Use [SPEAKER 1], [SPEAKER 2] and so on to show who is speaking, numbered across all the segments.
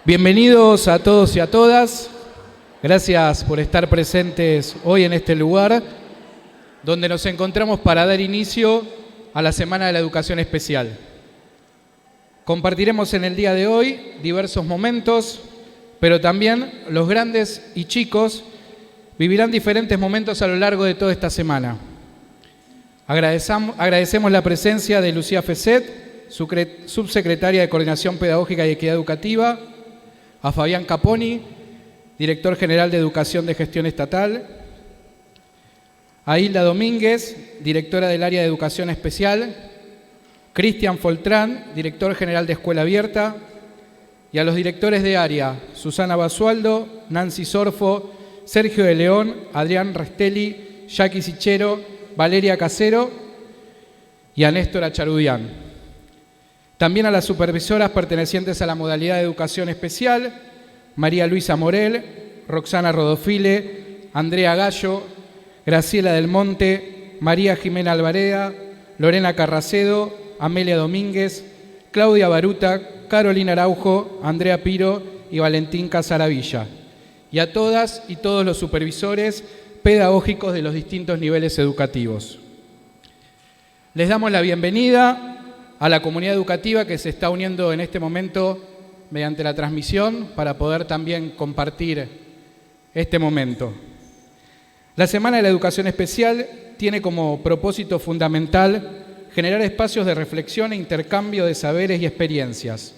[SPEAKER 1] Bienvenidos a todos y a todas. Gracias por estar presentes hoy en este lugar donde nos encontramos para dar inicio a la Semana de la Educación Especial. Compartiremos en el día de hoy diversos momentos, pero también los grandes y chicos vivirán diferentes momentos a lo largo de toda esta semana. Agradecemos la presencia de Lucía Feset, subsecretaria de Coordinación Pedagógica y Equidad Educativa, a Fabián Caponi, director general de Educación de Gestión Estatal, a Hilda Domínguez, directora del área de Educación Especial, Cristian Foltrán, director general de Escuela Abierta, y a los directores de área, Susana Basualdo, Nancy Sorfo, Sergio de León, Adrián Restelli, Jackie Sichero, Valeria Casero y a Néstor Acharudián. También a las supervisoras pertenecientes a la modalidad de Educación Especial, María Luisa Morel, Roxana Rodofile, Andrea Gallo, Graciela del Monte, María Jimena Alvareda, Lorena Carracedo, Amelia Domínguez, Claudia Baruta, Carolina Araujo, Andrea Piro y Valentín Casaravilla. Y a todas y todos los supervisores pedagógicos de los distintos niveles educativos. Les damos la bienvenida a la comunidad educativa que se está uniendo en este momento mediante la transmisión para poder también compartir este momento. La Semana de la Educación Especial tiene como propósito fundamental generar espacios de reflexión e intercambio de saberes y experiencias.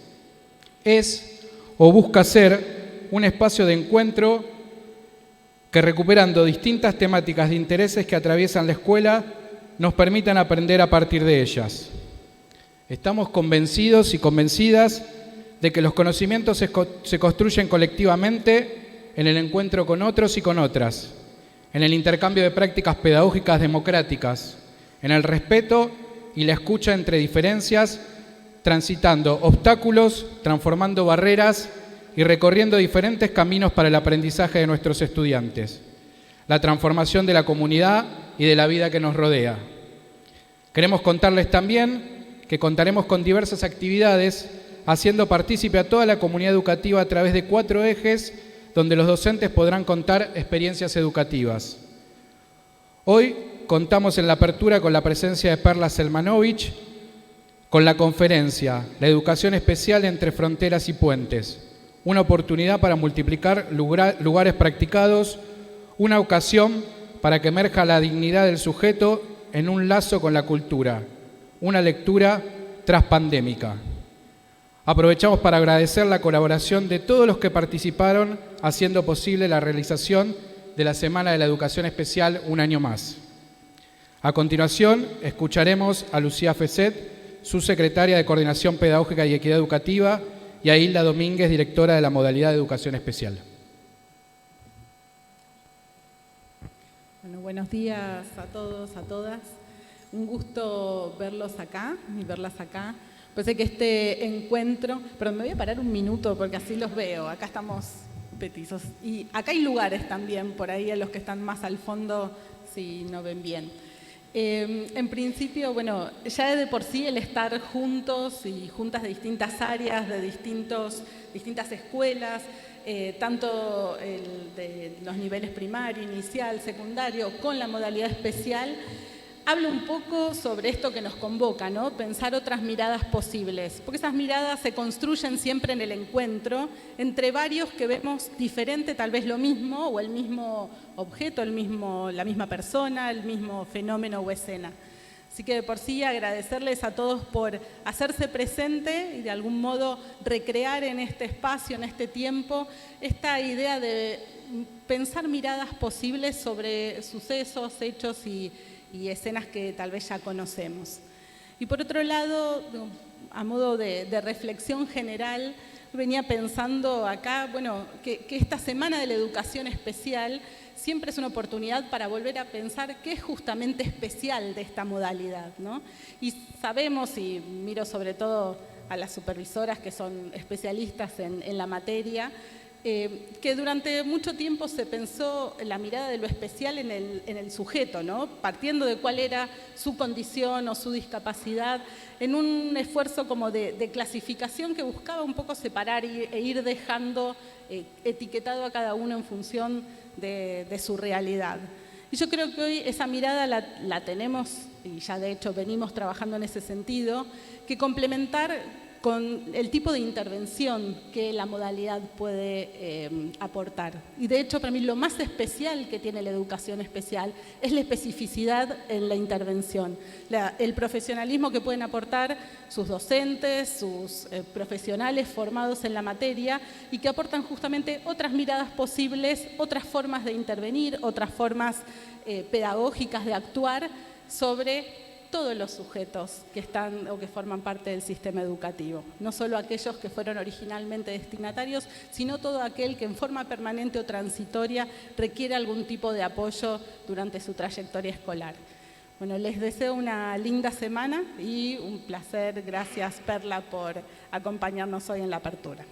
[SPEAKER 1] Es o busca ser un espacio de encuentro que, recuperando distintas temáticas de intereses que atraviesan la escuela, nos permitan aprender a partir de ellas. Estamos convencidos y convencidas de que los conocimientos se construyen colectivamente en el encuentro con otros y con otras, en el intercambio de prácticas pedagógicas democráticas, en el respeto y la escucha entre diferencias, transitando obstáculos, transformando barreras y recorriendo diferentes caminos para el aprendizaje de nuestros estudiantes, la transformación de la comunidad y de la vida que nos rodea. Queremos contarles también que contaremos con diversas actividades haciendo partícipe a toda la comunidad educativa a través de 4 ejes donde los docentes podrán contar experiencias educativas. Hoy contamos en la apertura con la presencia de Perla Selmanovich, con la conferencia La Educación Especial entre Fronteras y Puentes, una oportunidad para multiplicar lugares practicados, una ocasión para que emerja la dignidad del sujeto en un lazo con la cultura, una lectura traspandémica. Aprovechamos para agradecer la colaboración de todos los que participaron haciendo posible la realización de la Semana de la Educación Especial un año más. A continuación, escucharemos a Lucía Feset, subsecretaria de Coordinación Pedagógica y Equidad Educativa, y a Hilda Domínguez, directora de la modalidad de Educación Especial.
[SPEAKER 2] Bueno, buenos días a todos, a todas. Un gusto verlos acá y verlas acá. Pensé que este encuentro... Pero me voy a parar un minuto porque así los veo. Acá estamos petizos. Y acá hay lugares también, por ahí a los que están más al fondo, si no ven bien. En principio, bueno, ya de por sí el estar juntos y juntas de distintas áreas, de distintas escuelas, tanto de los niveles primario, inicial, secundario, con la modalidad especial, habla un poco sobre esto que nos convoca, ¿no? Pensar otras miradas posibles, porque esas miradas se construyen siempre en el encuentro entre varios que vemos diferente, tal vez lo mismo, o el mismo objeto, la misma persona, el mismo fenómeno o escena. Así que de por sí agradecerles a todos por hacerse presente y de algún modo recrear en este espacio, en este tiempo, esta idea de pensar miradas posibles sobre sucesos, hechos y escenas que tal vez ya conocemos. Y por otro lado, a modo de reflexión general, venía pensando acá, bueno, que esta Semana de la Educación Especial siempre es una oportunidad para volver a pensar qué es justamente especial de esta modalidad, ¿no? Y sabemos, y miro sobre todo a las supervisoras que son especialistas en la materia, que durante mucho tiempo se pensó la mirada de lo especial en el sujeto, ¿no? Partiendo de cuál era su condición o su discapacidad, en un esfuerzo como de clasificación que buscaba un poco separar e ir dejando etiquetado a cada uno en función de su realidad. Y yo creo que hoy esa mirada la tenemos, y ya de hecho venimos trabajando en ese sentido, que complementar con el tipo de intervención que la modalidad puede aportar. Y de hecho, para mí lo más especial que tiene la educación especial es la especificidad en la intervención, el profesionalismo que pueden aportar sus docentes, sus profesionales formados en la materia y que aportan justamente otras miradas posibles, otras formas de intervenir, otras formas pedagógicas de actuar sobre todos los sujetos que están o que forman parte del sistema educativo, no solo aquellos que fueron originalmente destinatarios, sino todo aquel que en forma permanente o transitoria requiere algún tipo de apoyo durante su trayectoria escolar. Bueno, les deseo una linda semana y un placer. Gracias, Perla, por acompañarnos hoy en la apertura.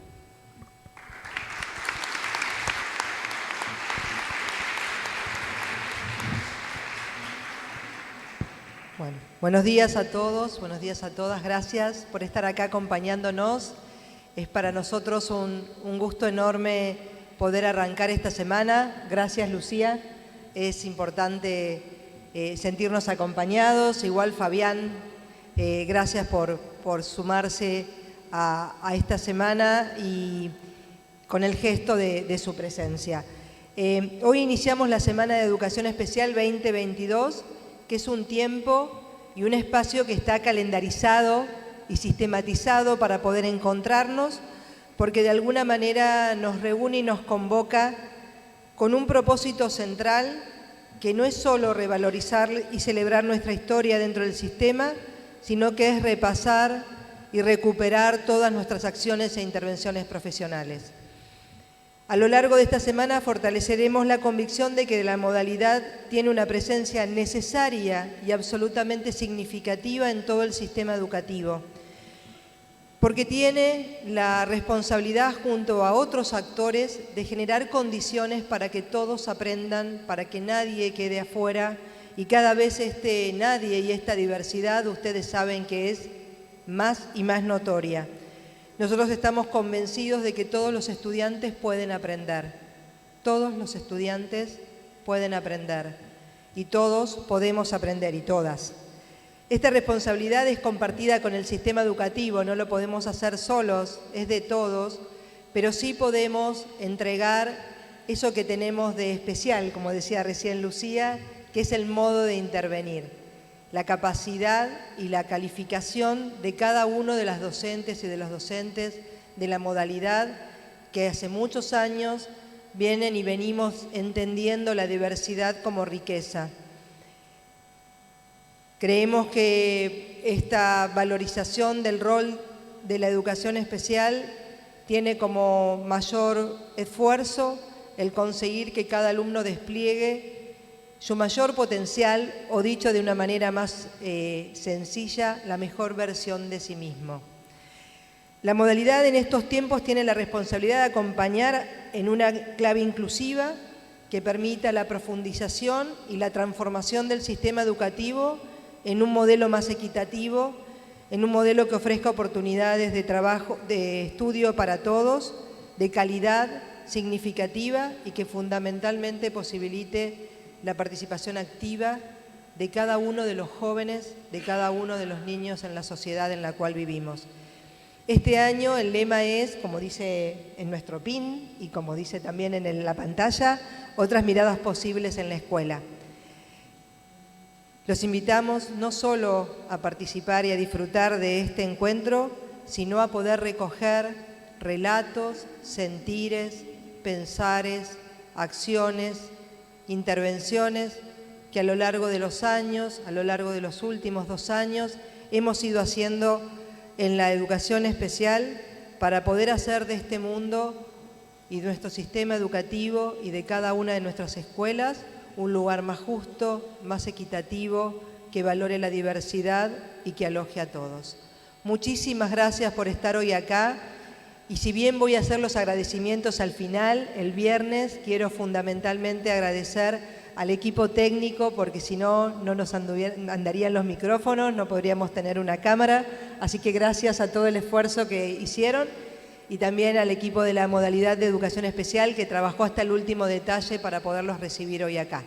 [SPEAKER 3] Bueno, buenos días a todos, buenos días a todas. Gracias por estar acá acompañándonos. Es para nosotros un gusto enorme poder arrancar esta semana. Gracias, Lucía. Es importante sentirnos acompañados. Igual, Fabián, gracias por sumarse a esta semana y con el gesto de su presencia. Hoy iniciamos la Semana de Educación Especial 2022, que es un tiempo y un espacio que está calendarizado y sistematizado para poder encontrarnos, porque de alguna manera nos reúne y nos convoca con un propósito central que no es solo revalorizar y celebrar nuestra historia dentro del sistema, sino que es repasar y recuperar todas nuestras acciones e intervenciones profesionales. A lo largo de esta semana fortaleceremos la convicción de que la modalidad tiene una presencia necesaria y absolutamente significativa en todo el sistema educativo, porque tiene la responsabilidad junto a otros actores de generar condiciones para que todos aprendan, para que nadie quede afuera y cada vez este nadie y esta diversidad ustedes saben que es más y más notoria. Nosotros estamos convencidos de que todos los estudiantes pueden aprender. Todos los estudiantes pueden aprender. Y todos podemos aprender, y todas. Esta responsabilidad es compartida con el sistema educativo, no lo podemos hacer solos, es de todos, pero sí podemos entregar eso que tenemos de especial, como decía recién Lucía, que es el modo de intervenir. La capacidad y la calificación de cada uno de las docentes y de los docentes de la modalidad que hace muchos años vienen y venimos entendiendo la diversidad como riqueza. Creemos que esta valorización del rol de la educación especial tiene como mayor esfuerzo el conseguir que cada alumno despliegue su mayor potencial, o dicho de una manera más sencilla, la mejor versión de sí mismo. La modalidad en estos tiempos tiene la responsabilidad de acompañar en una clave inclusiva que permita la profundización y la transformación del sistema educativo en un modelo más equitativo, en un modelo que ofrezca oportunidades de trabajo, de estudio para todos, de calidad significativa y que fundamentalmente posibilite la participación activa de cada uno de los jóvenes, de cada uno de los niños en la sociedad en la cual vivimos. Este año el lema es, como dice en nuestro PIN y como dice también en la pantalla, otras miradas posibles en la escuela. Los invitamos no solo a participar y a disfrutar de este encuentro, sino a poder recoger relatos, sentires, pensares, acciones, intervenciones que a lo largo de los años, a lo largo de los últimos 2 años, hemos ido haciendo en la educación especial para poder hacer de este mundo y de nuestro sistema educativo y de cada una de nuestras escuelas un lugar más justo, más equitativo, que valore la diversidad y que aloje a todos. Muchísimas gracias por estar hoy acá Y si bien voy a hacer los agradecimientos al final, el viernes, quiero fundamentalmente agradecer al equipo técnico, porque si no, no nos andarían los micrófonos, no podríamos tener una cámara. Así que gracias a todo el esfuerzo que hicieron y también al equipo de la modalidad de educación especial que trabajó hasta el último detalle para poderlos recibir hoy acá.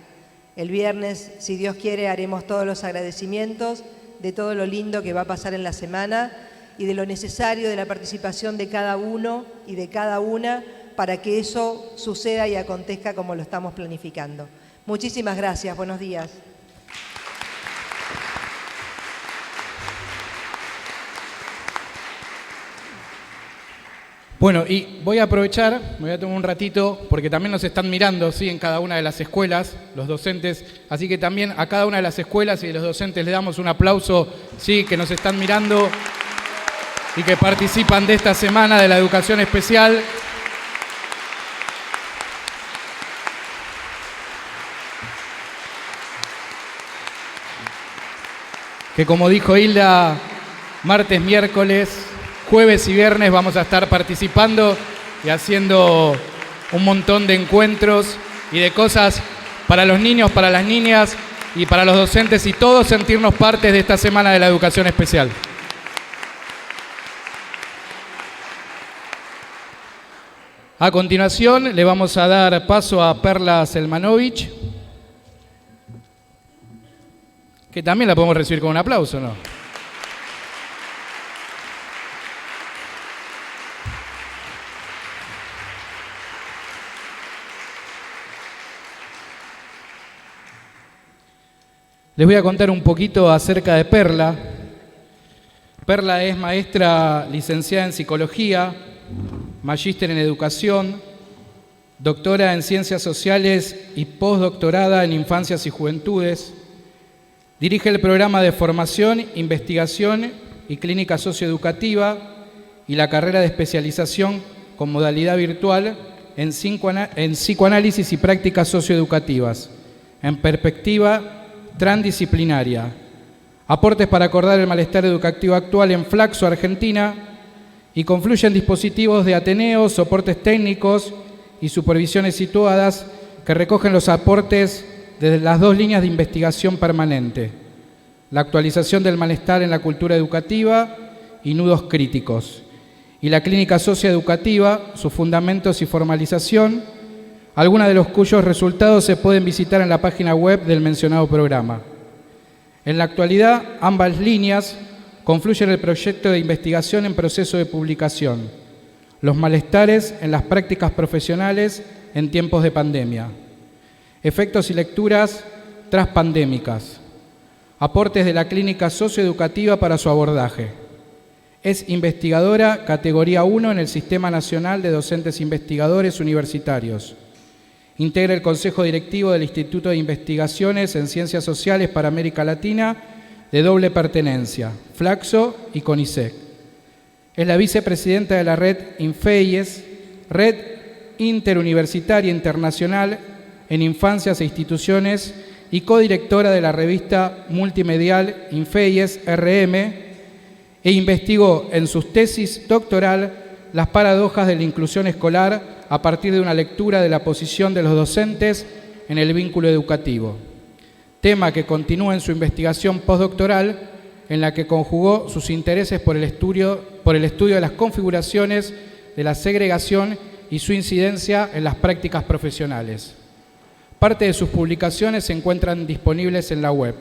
[SPEAKER 3] El viernes, si Dios quiere, haremos todos los agradecimientos de todo lo lindo que va a pasar en la semana y de lo necesario de la participación de cada uno y de cada una para que eso suceda y acontezca como lo estamos planificando. Muchísimas gracias. Buenos días.
[SPEAKER 1] Bueno, y voy a aprovechar, me voy a tomar un ratito, porque también nos están mirando, ¿sí?, en cada una de las escuelas, los docentes, así que también a cada una de las escuelas y de los docentes le damos un aplauso, ¿sí?, que nos están mirando y que participan de esta semana de la educación especial. Que como dijo Hilda, martes, miércoles, jueves y viernes vamos a estar participando y haciendo un montón de encuentros y de cosas para los niños, para las niñas y para los docentes y todos sentirnos partes de esta semana de la educación especial. A continuación le vamos a dar paso a Perla Selmanovich, que también la podemos recibir con un aplauso, ¿no? Les voy a contar un poquito acerca de Perla. Perla es maestra licenciada en Psicología, magíster en Educación, doctora en Ciencias Sociales y postdoctorada en Infancias y Juventudes. Dirige el programa de formación, investigación y clínica socioeducativa y la carrera de especialización con modalidad virtual en psicoanálisis y prácticas socioeducativas, en perspectiva transdisciplinaria. Aportes para acordar el malestar educativo actual en Flaxo, Argentina, y confluyen dispositivos de Ateneo, soportes técnicos y supervisiones situadas que recogen los aportes de las dos líneas de investigación permanente: la actualización del malestar en la cultura educativa y nudos críticos, y la clínica socioeducativa, sus fundamentos y formalización, algunos de los cuyos resultados se pueden visitar en la página web del mencionado programa. En la actualidad, ambas líneas confluyen el proyecto de investigación en proceso de publicación, los malestares en las prácticas profesionales en tiempos de pandemia, efectos y lecturas traspandémicas, aportes de la clínica socioeducativa para su abordaje. Es investigadora categoría 1 en el Sistema Nacional de Docentes Investigadores Universitarios. Integra el Consejo Directivo del Instituto de Investigaciones en Ciencias Sociales para América Latina de doble pertenencia, Flaxo y CONICET. Es la vicepresidenta de la red INFEIES, Red Interuniversitaria Internacional en Infancias e Instituciones, y codirectora de la revista multimedial INFEIES RM, e investigó en sus tesis doctoral las paradojas de la inclusión escolar a partir de una lectura de la posición de los docentes en el vínculo educativo, tema que continúa en su investigación postdoctoral, en la que conjugó sus intereses por el estudio de las configuraciones de la segregación y su incidencia en las prácticas profesionales. Parte de sus publicaciones se encuentran disponibles en la web.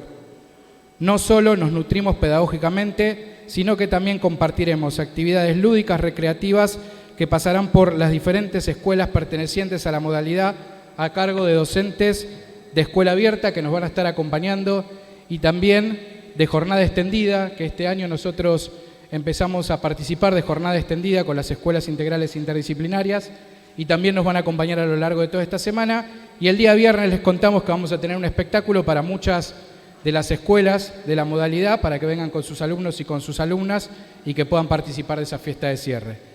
[SPEAKER 1] No solo nos nutrimos pedagógicamente, sino que también compartiremos actividades lúdicas, recreativas, que pasarán por las diferentes escuelas pertenecientes a la modalidad a cargo de docentes de escuela abierta que nos van a estar acompañando, y también de jornada extendida, que este año nosotros empezamos a participar de jornada extendida con las escuelas integrales interdisciplinarias, y también nos van a acompañar a lo largo de toda esta semana. Y el día viernes les contamos que vamos a tener un espectáculo para muchas de las escuelas de la modalidad, para que vengan con sus alumnos y con sus alumnas y que puedan participar de esa fiesta de cierre.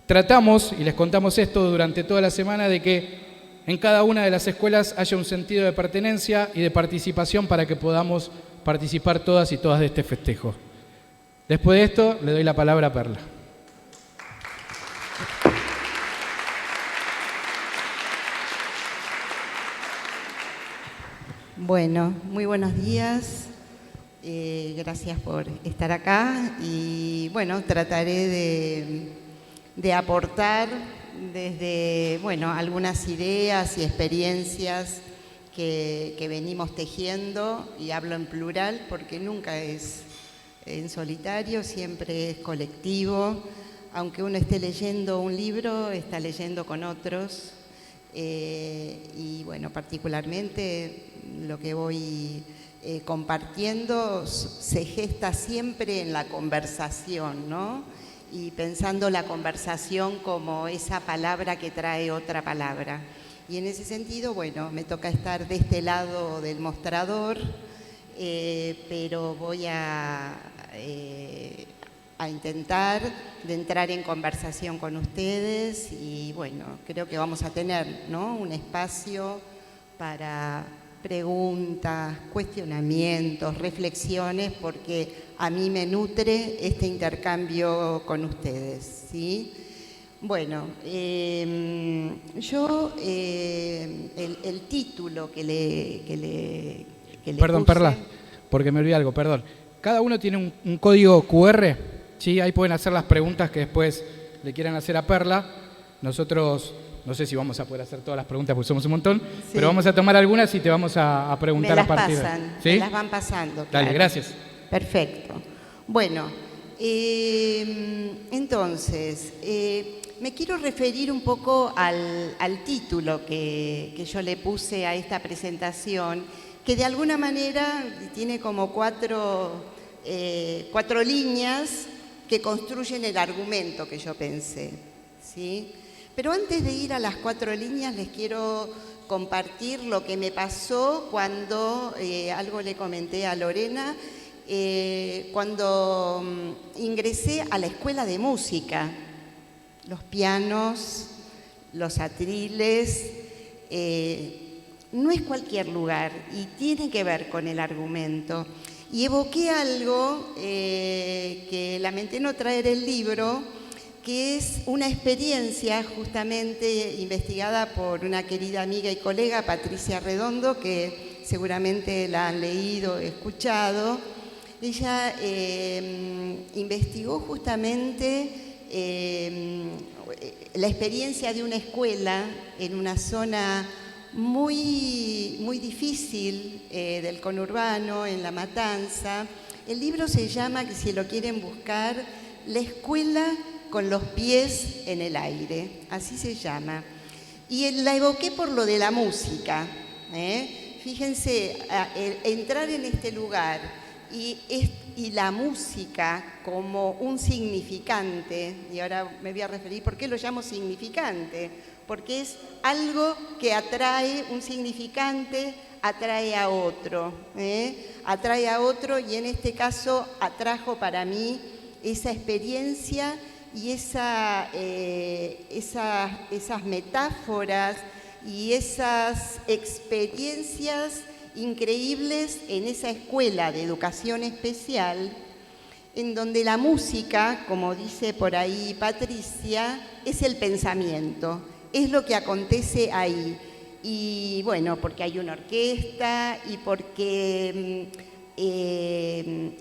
[SPEAKER 1] Tratamos, y les contamos esto durante toda la semana, de que en cada una de las escuelas haya un sentido de pertenencia y de participación para que podamos participar todas y todas de este festejo. Después de esto, le doy la palabra a Perla.
[SPEAKER 4] Bueno, muy buenos días. Gracias por estar acá y bueno, trataré de aportar desde algunas ideas y experiencias que venimos tejiendo, y hablo en plural porque nunca es en solitario, siempre es colectivo. Aunque uno esté leyendo un libro, está leyendo con otros. Y bueno, particularmente lo que voy compartiendo se gesta siempre en la conversación, ¿no? Y pensando la conversación como esa palabra que trae otra palabra. Y en ese sentido, bueno, me toca estar de este lado del mostrador, pero voy a intentar de entrar en conversación con ustedes y bueno, creo que vamos a tener, ¿no?, un espacio para preguntas, cuestionamientos, reflexiones, porque a mí me nutre este intercambio con ustedes, ¿sí? Bueno, yo el título que le
[SPEAKER 1] Perdón,
[SPEAKER 4] puse...
[SPEAKER 1] Perla, porque me olvidé algo, perdón. Cada uno tiene un código QR, ¿sí? Ahí pueden hacer las preguntas que después le quieran hacer a Perla. Nosotros, no sé si vamos a poder hacer todas las preguntas porque somos un montón,
[SPEAKER 4] Sí.
[SPEAKER 1] pero vamos a tomar algunas y te vamos a preguntar
[SPEAKER 4] Me las
[SPEAKER 1] a partir
[SPEAKER 4] pasan,
[SPEAKER 1] ¿sí?
[SPEAKER 4] me las van pasando.
[SPEAKER 1] Dale,
[SPEAKER 4] claro.
[SPEAKER 1] gracias.
[SPEAKER 4] Perfecto. Bueno, entonces, me quiero referir un poco al título que yo le puse a esta presentación, que de alguna manera tiene como cuatro líneas que construyen el argumento que yo pensé, ¿sí? Pero antes de ir a las 4 líneas, les quiero compartir lo que me pasó cuando, algo le comenté a Lorena, cuando ingresé a la escuela de música. Los pianos, los atriles, no es cualquier lugar y tiene que ver con el argumento. Y evoqué algo que lamenté no traer el libro, que es una experiencia justamente investigada por una querida amiga y colega, Patricia Redondo, que seguramente la han leído, escuchado. Ella investigó justamente la experiencia de una escuela en una zona muy difícil del conurbano, en La Matanza. El libro se llama, que si lo quieren buscar, La escuela con los pies en el aire, así se llama. Y la evoqué por lo de la música. Fíjense, entrar en este lugar y la música como un significante, y ahora me voy a referir, ¿por qué lo llamo significante? Porque es algo que atrae, un significante atrae a otro, atrae a otro, y en este caso atrajo para mí esa experiencia y esas metáforas y esas experiencias increíbles en esa escuela de educación especial, en donde la música, como dice por ahí Patricia, es el pensamiento, es lo que acontece ahí. Y bueno, porque hay una orquesta y porque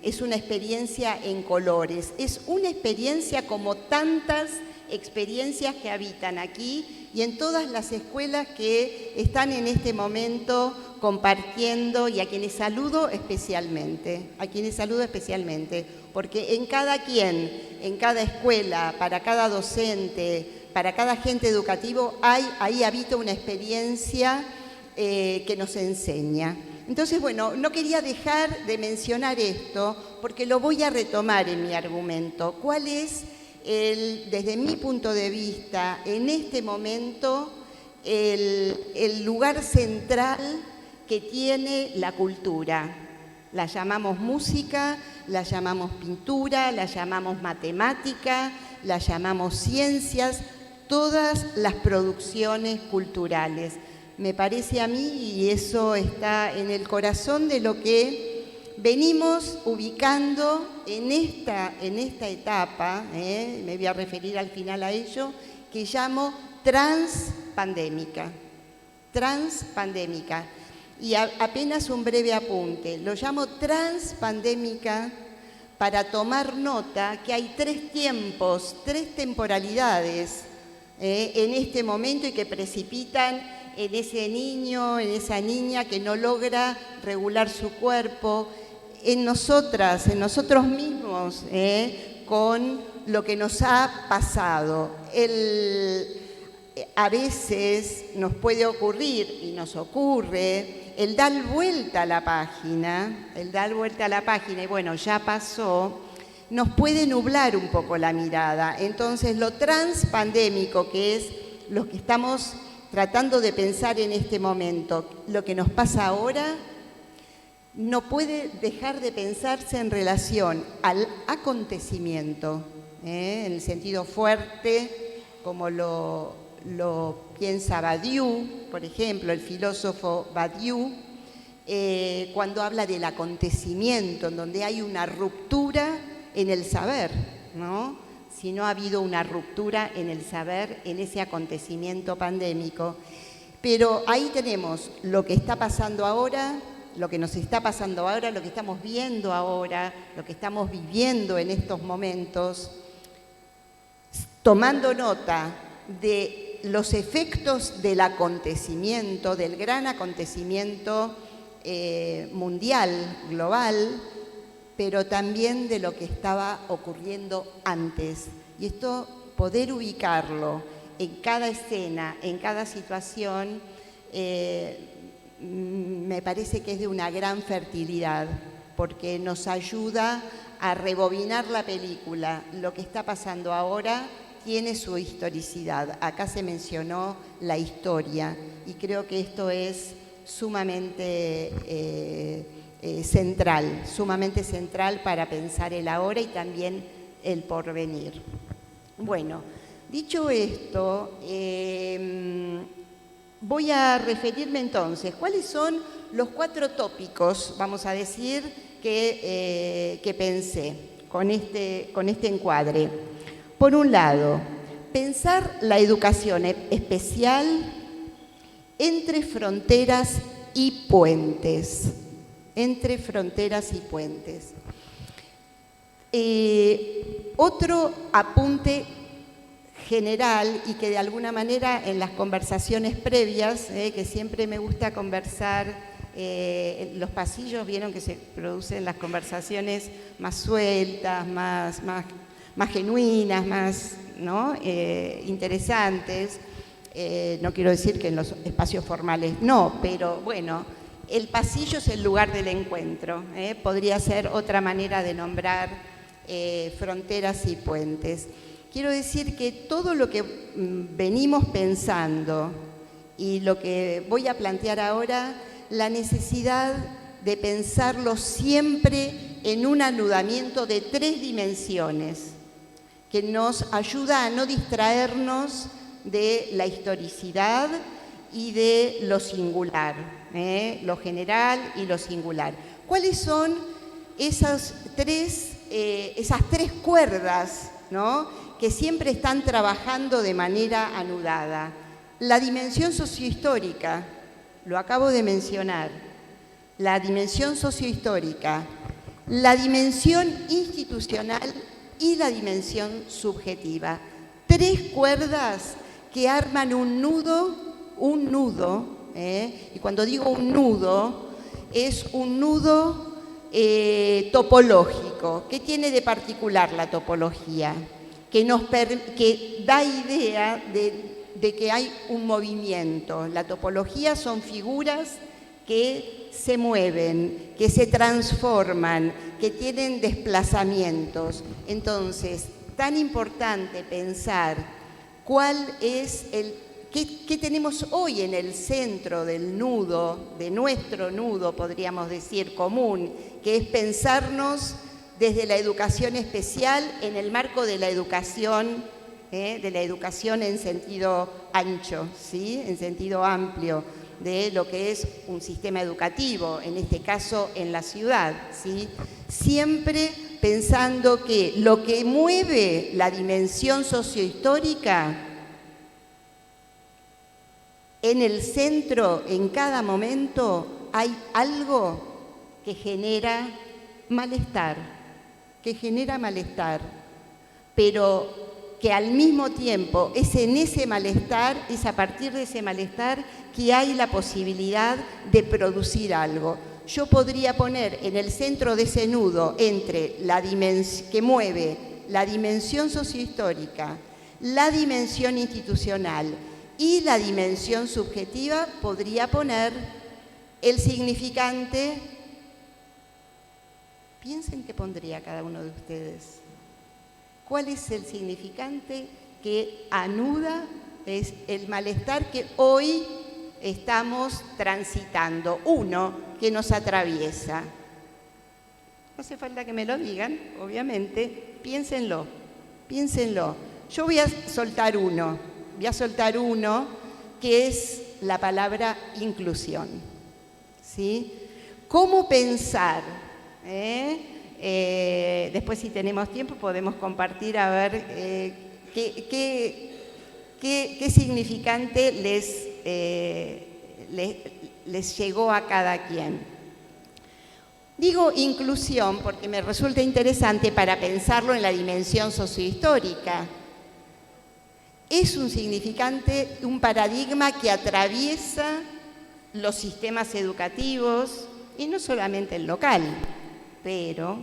[SPEAKER 4] es una experiencia en colores, es una experiencia como tantas experiencias que habitan aquí y en todas las escuelas que están en este momento compartiendo, y a quienes saludo especialmente, porque en cada quien, en cada escuela, para cada docente, para cada agente educativo, ahí habita una experiencia que nos enseña. Entonces, bueno, no quería dejar de mencionar esto porque lo voy a retomar en mi argumento. ¿Cuál es, desde mi punto de vista, en este momento, el lugar central que tiene la cultura? La llamamos música, la llamamos pintura, la llamamos matemática, la llamamos ciencias, todas las producciones culturales. Me parece a mí, y eso está en el corazón de lo que venimos ubicando en esta etapa, me voy a referir al final a ello, que llamo transpandémica. Transpandémica. Y apenas un breve apunte. Lo llamo transpandémica para tomar nota que hay 3 tiempos, 3 temporalidades en este momento y que precipitan en ese niño, en esa niña que no logra regular su cuerpo, en nosotras, en nosotros mismos, con lo que nos ha pasado. A veces nos puede ocurrir, y nos ocurre, el dar vuelta a la página, y bueno, ya pasó, nos puede nublar un poco la mirada. Entonces, lo transpandémico, que es lo que estamos tratando de pensar en este momento, lo que nos pasa ahora, no puede dejar de pensarse en relación al acontecimiento, en el sentido fuerte, como lo piensa Badiou, por ejemplo, el filósofo Badiou, cuando habla del acontecimiento, en donde hay una ruptura en el saber, ¿no? Si no ha habido una ruptura en el saber, en ese acontecimiento pandémico. Pero ahí tenemos lo que está pasando ahora, lo que nos está pasando ahora, lo que estamos viendo ahora, lo que estamos viviendo en estos momentos, tomando nota de los efectos del acontecimiento, del gran acontecimiento mundial, global, pero también de lo que estaba ocurriendo antes. Y esto, poder ubicarlo en cada escena, en cada situación, me parece que es de una gran fertilidad, porque nos ayuda a rebobinar la película. Lo que está pasando ahora tiene su historicidad. Acá se mencionó la historia y creo que esto es sumamente central para pensar el ahora y también el porvenir. Bueno, dicho esto, voy a referirme entonces, ¿cuáles son los 4 tópicos, vamos a decir, que pensé con este encuadre? Por un lado, pensar la educación especial entre fronteras y puentes. Entre fronteras y puentes. Otro apunte general y que de alguna manera en las conversaciones previas, que siempre me gusta conversar en los pasillos, vieron que se producen las conversaciones más sueltas, más genuinas, más, ¿no? Interesantes. No quiero decir que en los espacios formales no, pero bueno, el pasillo es el lugar del encuentro. Podría ser otra manera de nombrar fronteras y puentes. Quiero decir que todo lo que venimos pensando y lo que voy a plantear ahora, la necesidad de pensarlo siempre en un anudamiento de 3 dimensiones que nos ayuda a no distraernos de la historicidad y de lo singular, lo general y lo singular. ¿Cuáles son esas 3 cuerdas, ¿no?, que siempre están trabajando de manera anudada? La dimensión sociohistórica, lo acabo de mencionar, la dimensión sociohistórica, la dimensión institucional y la dimensión subjetiva. 3 cuerdas que arman un nudo, y cuando digo un nudo, es un nudo topológico. ¿Qué tiene de particular la topología? Que da idea de que hay un movimiento. La topología son figuras que se mueven, que se transforman, que tienen desplazamientos. Entonces, tan importante pensar cuál es qué tenemos hoy en el centro del nudo, de nuestro nudo, podríamos decir, común, que es pensarnos desde la educación especial en el marco de la educación en sentido ancho, ¿sí?, en sentido amplio, de lo que es un sistema educativo, en este caso en la ciudad, ¿sí? Siempre pensando que lo que mueve la dimensión sociohistórica en el centro, en cada momento, hay algo que genera malestar, pero que al mismo tiempo es en ese malestar, es a partir de ese malestar que hay la posibilidad de producir algo. Yo podría poner en el centro de ese nudo entre que mueve la dimensión sociohistórica, la dimensión institucional y la dimensión subjetiva, podría poner el significante. Piensen qué pondría cada uno de ustedes. ¿Cuál es el significante que anuda es el malestar que hoy estamos transitando? Uno que nos atraviesa. No hace falta que me lo digan, obviamente. Piénsenlo. Yo voy a soltar uno que es la palabra inclusión. ¿Sí? ¿Cómo pensar? Después, si tenemos tiempo, podemos compartir a ver qué significante les llegó a cada quien. Digo inclusión porque me resulta interesante para pensarlo en la dimensión sociohistórica. Es un significante, un paradigma que atraviesa los sistemas educativos y no solamente el local, pero,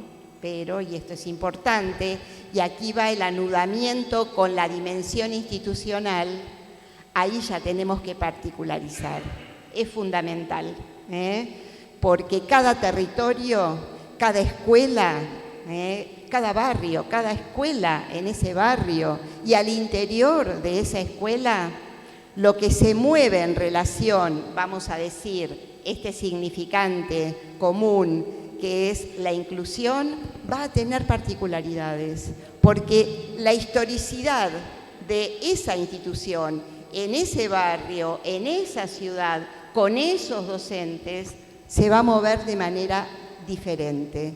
[SPEAKER 4] y esto es importante, y aquí va el anudamiento con la dimensión institucional, ahí ya tenemos que particularizar, es fundamental, porque cada territorio, cada escuela, cada barrio, cada escuela en ese barrio y al interior de esa escuela, lo que se mueve en relación, vamos a decir, este significante común que es la inclusión, va a tener particularidades, porque la historicidad de esa institución, en ese barrio, en esa ciudad, con esos docentes, se va a mover de manera diferente.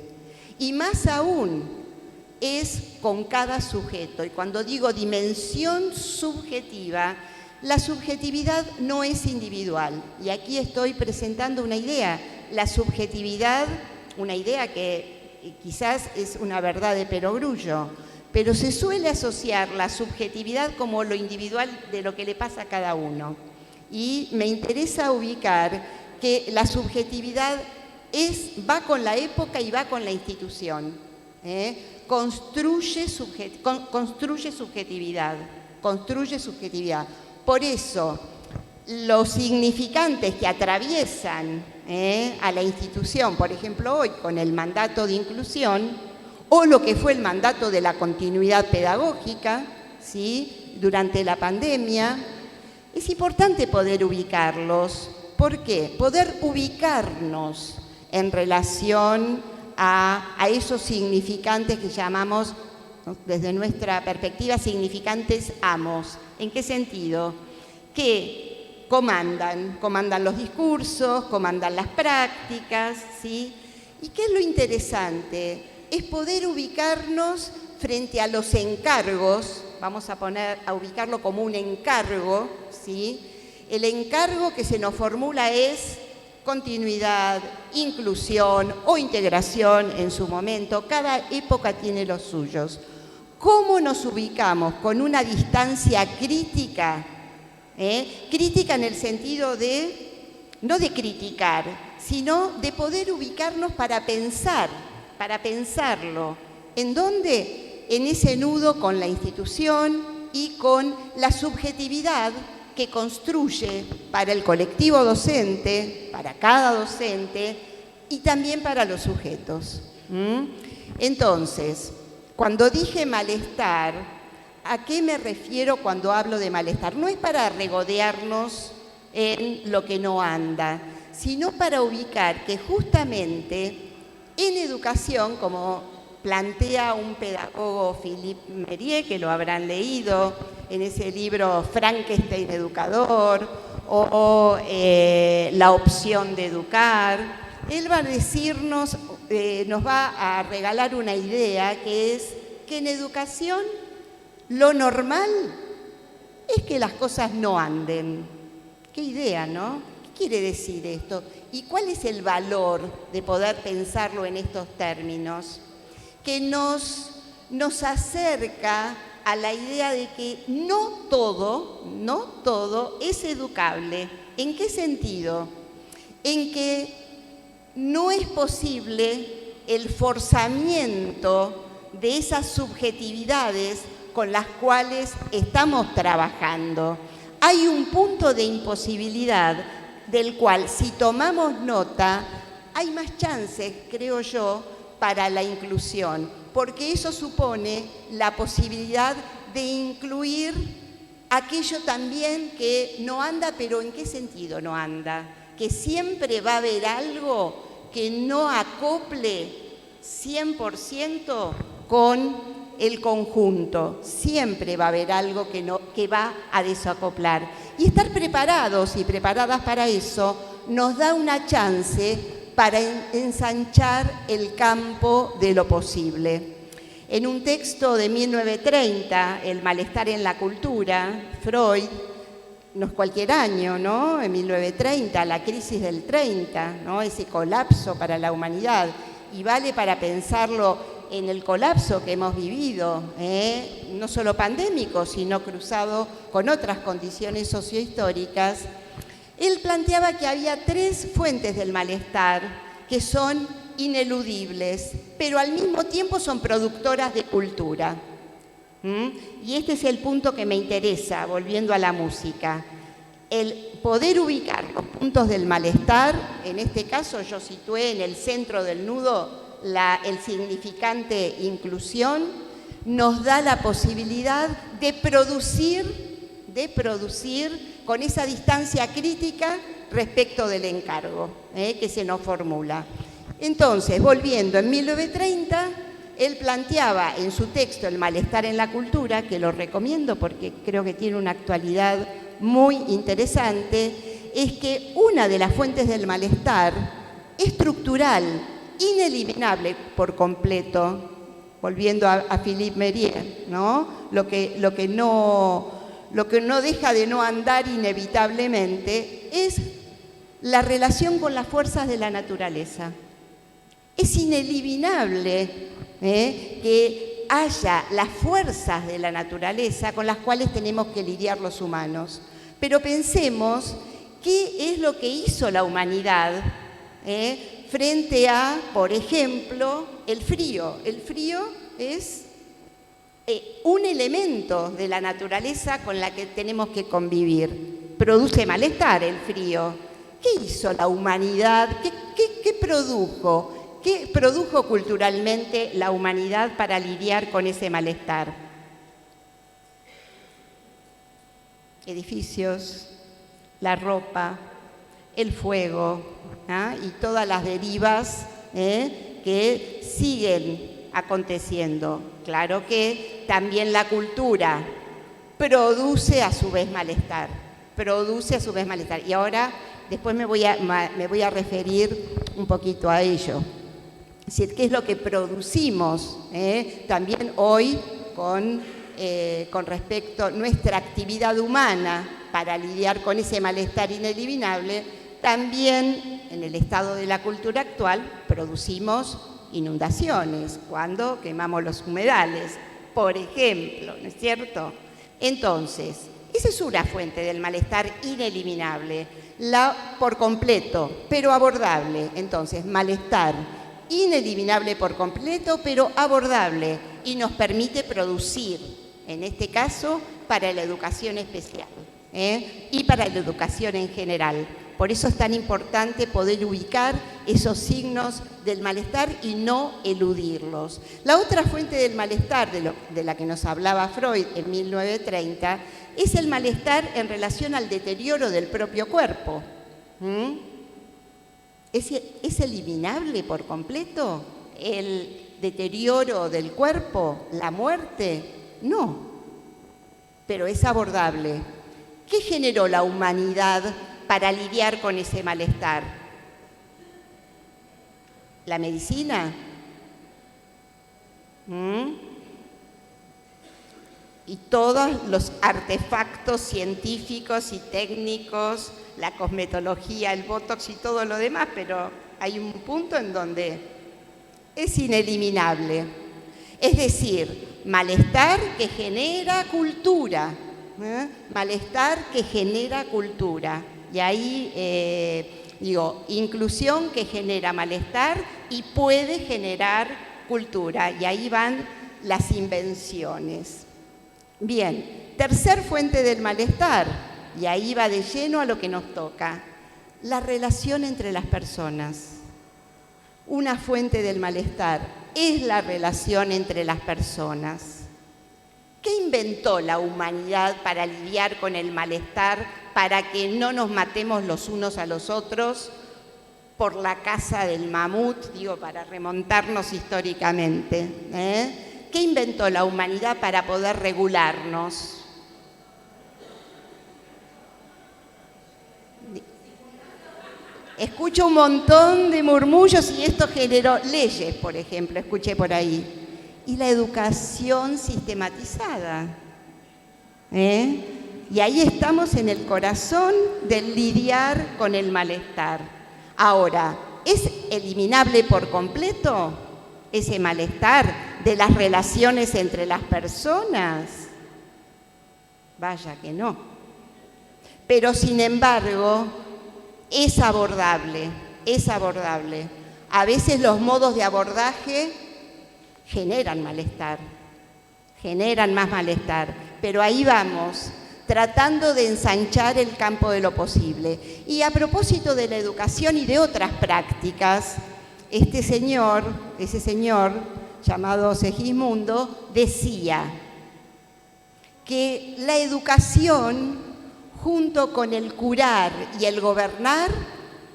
[SPEAKER 4] Y más aún, es con cada sujeto. Y cuando digo dimensión subjetiva, la subjetividad no es individual. Y aquí estoy presentando una idea. La subjetividad, una idea que quizás es una verdad de perogrullo, pero se suele asociar la subjetividad como lo individual de lo que le pasa a cada uno. Y me interesa ubicar que la subjetividad va con la época y va con la institución. Construye subjetividad. Por eso, los significantes que atraviesan a la institución, por ejemplo, hoy con el mandato de inclusión, o lo que fue el mandato de la continuidad pedagógica, ¿sí?, durante la pandemia, es importante poder ubicarlos. ¿Por qué? Poder ubicarnos en relación a esos significantes que llamamos, desde nuestra perspectiva, significantes amos. ¿En qué sentido? Que comandan los discursos, comandan las prácticas, ¿sí? ¿Y qué es lo interesante? Es poder ubicarnos frente a los encargos, vamos a ubicarlo como un encargo, ¿sí? El encargo que se nos formula es continuidad, inclusión o integración en su momento. Cada época tiene los suyos. ¿Cómo nos ubicamos? Con una distancia crítica, crítica en el sentido no de criticar, sino de poder ubicarnos para pensarlo. ¿En dónde? En ese nudo con la institución y con la subjetividad que construye para el colectivo docente, para cada docente y también para los sujetos. Entonces, cuando dije malestar, ¿a qué me refiero cuando hablo de malestar? No es para regodearnos en lo que no anda, sino para ubicar que justamente en educación, como plantea un pedagogo, Philippe Mérieux, que lo habrán leído en ese libro Frankenstein Educador o La opción de educar, él va a decirnos, nos va a regalar una idea que es que en educación lo normal es que las cosas no anden. Qué idea, ¿no? quiere decir esto? ¿Y cuál es el valor de poder pensarlo en estos términos? Que nos acerca a la idea de que no todo es educable. ¿En qué sentido? En que no es posible el forzamiento de esas subjetividades con las cuales estamos trabajando. Hay un punto de imposibilidad del cual, si tomamos nota, hay más chances, creo yo, para la inclusión, porque eso supone la posibilidad de incluir aquello también que no anda, pero ¿en qué sentido no anda? Que siempre va a haber algo que no acople 100% con el conjunto. Siempre va a haber algo que va a desacoplar. Y estar preparados y preparadas para eso nos da una chance para ensanchar el campo de lo posible. En un texto de 1930, El malestar en la cultura, Freud, no es cualquier año, ¿no? En 1930, la crisis del 30, ¿no? Ese colapso para la humanidad. Y vale para pensarlo en el colapso que hemos vivido, no solo pandémico, sino cruzado con otras condiciones sociohistóricas. Él planteaba que había 3 fuentes del malestar que son ineludibles, pero al mismo tiempo son productoras de cultura. Y este es el punto que me interesa, volviendo a la música. El poder ubicar los puntos del malestar, en este caso yo situé en el centro del nudo el significante inclusión, nos da la posibilidad de producir con esa distancia crítica respecto del encargo que se nos formula. Entonces, volviendo, en 1930, él planteaba en su texto El malestar en la cultura, que lo recomiendo porque creo que tiene una actualidad muy interesante, es que una de las fuentes del malestar estructural, ineliminable por completo, volviendo a Philippe Mérier, ¿no? Lo que no deja de no andar inevitablemente es la relación con las fuerzas de la naturaleza. Es ineliminable que haya las fuerzas de la naturaleza con las cuales tenemos que lidiar los humanos. Pero pensemos qué es lo que hizo la humanidad frente a, por ejemplo, el frío. El frío es un elemento de la naturaleza con la que tenemos que convivir. Produce malestar el frío. ¿Qué hizo la humanidad? ¿Qué produjo? ¿Qué produjo culturalmente la humanidad para lidiar con ese malestar? Edificios, la ropa, el fuego, y todas las derivas que siguen aconteciendo. Claro que también la cultura produce a su vez malestar, Y ahora, después me voy a referir un poquito a ello. Es decir, ¿qué es lo que producimos también hoy con respecto a nuestra actividad humana para lidiar con ese malestar ineliminable? También en el estado de la cultura actual producimos inundaciones cuando quemamos los humedales, por ejemplo, ¿no es cierto? Entonces, esa es una fuente del malestar ineliminable, por completo, pero abordable. Entonces, malestar ineliminable por completo, pero abordable, y nos permite producir, en este caso, para la educación especial y para la educación en general. Por eso es tan importante poder ubicar esos signos del malestar y no eludirlos. La otra fuente del malestar de la que nos hablaba Freud en 1930 es el malestar en relación al deterioro del propio cuerpo. ¿Es eliminable por completo el deterioro del cuerpo, la muerte? No, pero es abordable. ¿Qué generó la humanidad para lidiar con ese malestar? ¿La medicina? y todos los artefactos científicos y técnicos, la cosmetología, el botox y todo lo demás, pero hay un punto en donde es ineliminable. Es decir, malestar que genera cultura, malestar que genera cultura. Y ahí inclusión que genera malestar y puede generar cultura. Y ahí van las invenciones. Bien, tercer fuente del malestar, y ahí va de lleno a lo que nos toca, la relación entre las personas. Una fuente del malestar es la relación entre las personas. ¿Qué inventó la humanidad para lidiar con el malestar, para que no nos matemos los unos a los otros por la caza del mamut, para remontarnos históricamente? ¿Qué inventó la humanidad para poder regularnos? Escucho un montón de murmullos y esto generó leyes, por ejemplo, escuché por ahí. Y la educación sistematizada. Y ahí estamos en el corazón del lidiar con el malestar. Ahora, ¿es eliminable por completo ese malestar de las relaciones entre las personas? Vaya que no. Pero sin embargo, es abordable, es abordable. A veces los modos de abordaje generan malestar, generan más malestar, pero ahí vamos, tratando de ensanchar el campo de lo posible. Y a propósito de la educación y de otras prácticas, ese señor llamado Segismundo decía que la educación, junto con el curar y el gobernar,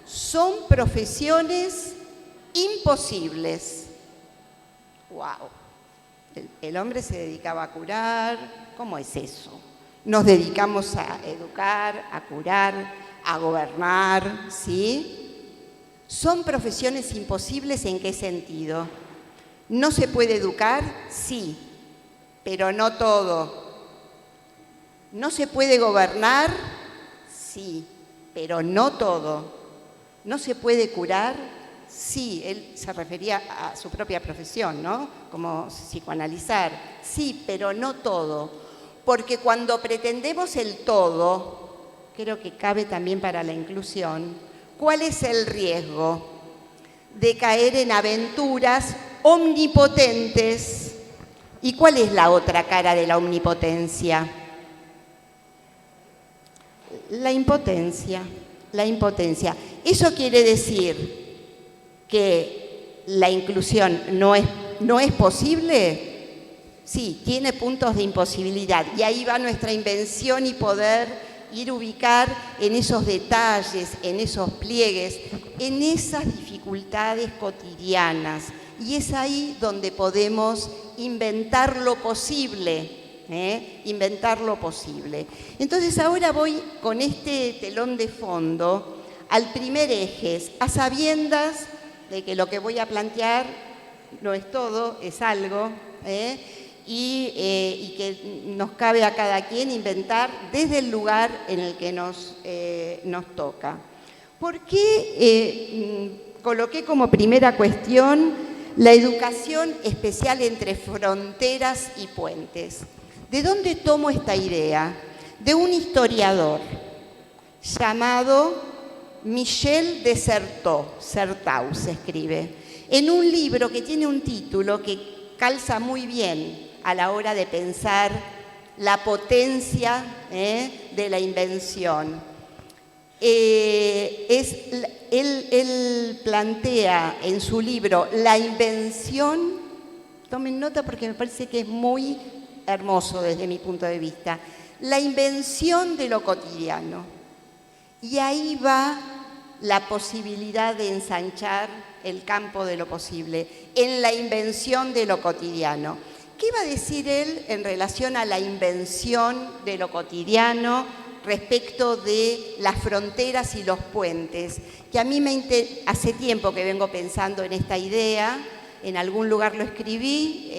[SPEAKER 4] son profesiones imposibles. ¡Wow! El hombre se dedicaba a curar. ¿Cómo es eso? Nos dedicamos a educar, a curar, a gobernar, ¿sí? ¿Son profesiones imposibles en qué sentido? ¿No se puede educar? Sí, pero no todo. ¿No se puede gobernar? Sí, pero no todo. ¿No se puede curar? Sí, él se refería a su propia profesión, ¿no? Como psicoanalizar. Sí, pero no todo. Porque cuando pretendemos el todo, creo que cabe también para la inclusión, ¿cuál es el riesgo? De caer en aventuras omnipotentes. ¿Y cuál es la otra cara de la omnipotencia? La impotencia, la impotencia. ¿Eso quiere decir que la inclusión no es posible? Sí, tiene puntos de imposibilidad y ahí va nuestra invención y poder ir a ubicar en esos detalles, en esos pliegues, en esas dificultades cotidianas. Y es ahí donde podemos inventar lo posible. Inventar lo posible. Entonces ahora voy con este telón de fondo al primer eje, a sabiendas de que lo que voy a plantear no es todo, es algo, y que nos cabe a cada quien inventar desde el lugar en el que nos toca. ¿Por qué coloqué como primera cuestión la educación especial entre fronteras y puentes? ¿De dónde tomo esta idea? De un historiador llamado Michel de Certeau se escribe, en un libro que tiene un título que calza muy bien a la hora de pensar la potencia de la invención. Él plantea en su libro La invención, tomen nota porque me parece que es muy hermoso desde mi punto de vista, la invención de lo cotidiano. Y ahí va la posibilidad de ensanchar el campo de lo posible, en la invención de lo cotidiano. ¿Qué va a decir él en relación a la invención de lo cotidiano respecto de las fronteras y los puentes? Que a mí hace tiempo que vengo pensando en esta idea, en algún lugar lo escribí,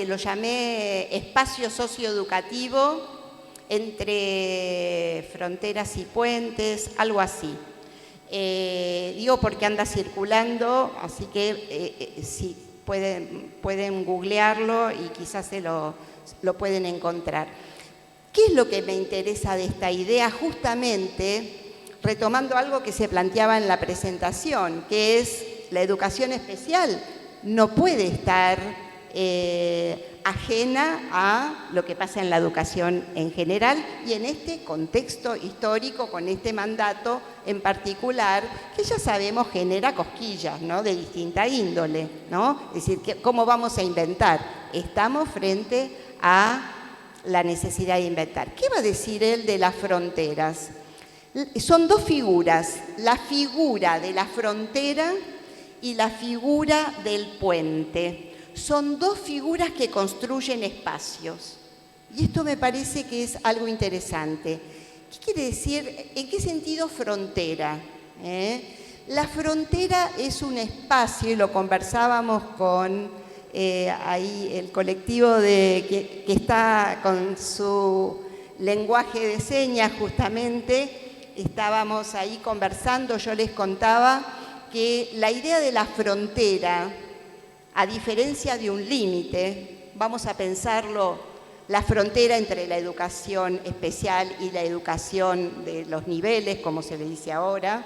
[SPEAKER 4] lo llamé espacio socioeducativo entre fronteras y puentes, algo así. Digo porque anda circulando, así que sí, pueden googlearlo y quizás lo pueden encontrar. ¿Qué es lo que me interesa de esta idea? Justamente retomando algo que se planteaba en la presentación, que es la educación especial no puede estar ajena a lo que pasa en la educación en general y en este contexto histórico, con este mandato en particular, que ya sabemos genera cosquillas, ¿no?, de distinta índole, ¿no? Es decir, ¿cómo vamos a inventar? Estamos frente a la necesidad de inventar. ¿Qué va a decir él de las fronteras? Son dos figuras, la figura de la frontera y la figura del puente. Son dos figuras que construyen espacios. Y esto me parece que es algo interesante. ¿Qué quiere decir? ¿En qué sentido frontera? La frontera es un espacio, y lo conversábamos con ahí el colectivo que está con su lenguaje de señas justamente. Estábamos ahí conversando, yo les contaba que la idea de la frontera, a diferencia de un límite, vamos a pensarlo, la frontera entre la educación especial y la educación de los niveles, como se le dice ahora,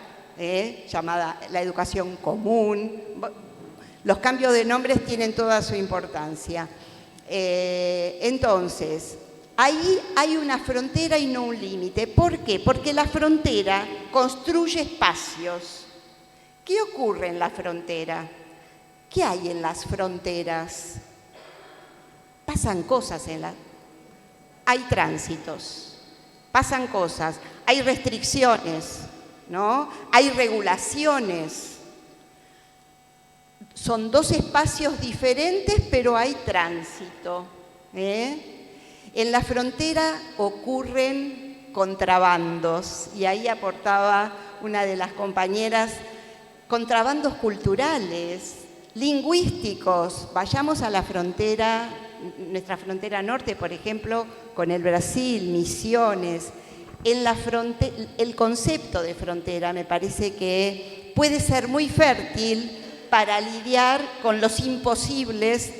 [SPEAKER 4] llamada la educación común. Los cambios de nombres tienen toda su importancia. Entonces, ahí hay una frontera y no un límite. ¿Por qué? Porque la frontera construye espacios. ¿Qué ocurre en la frontera? ¿Qué hay en las fronteras? Pasan cosas hay tránsitos, pasan cosas, hay restricciones, ¿no? Hay regulaciones. Son dos espacios diferentes, pero hay tránsito. En la frontera ocurren contrabandos, y ahí aportaba una de las compañeras, contrabandos culturales, lingüísticos. Vayamos a la frontera, nuestra frontera norte, por ejemplo, con el Brasil, Misiones. El concepto de frontera me parece que puede ser muy fértil para lidiar con los imposibles,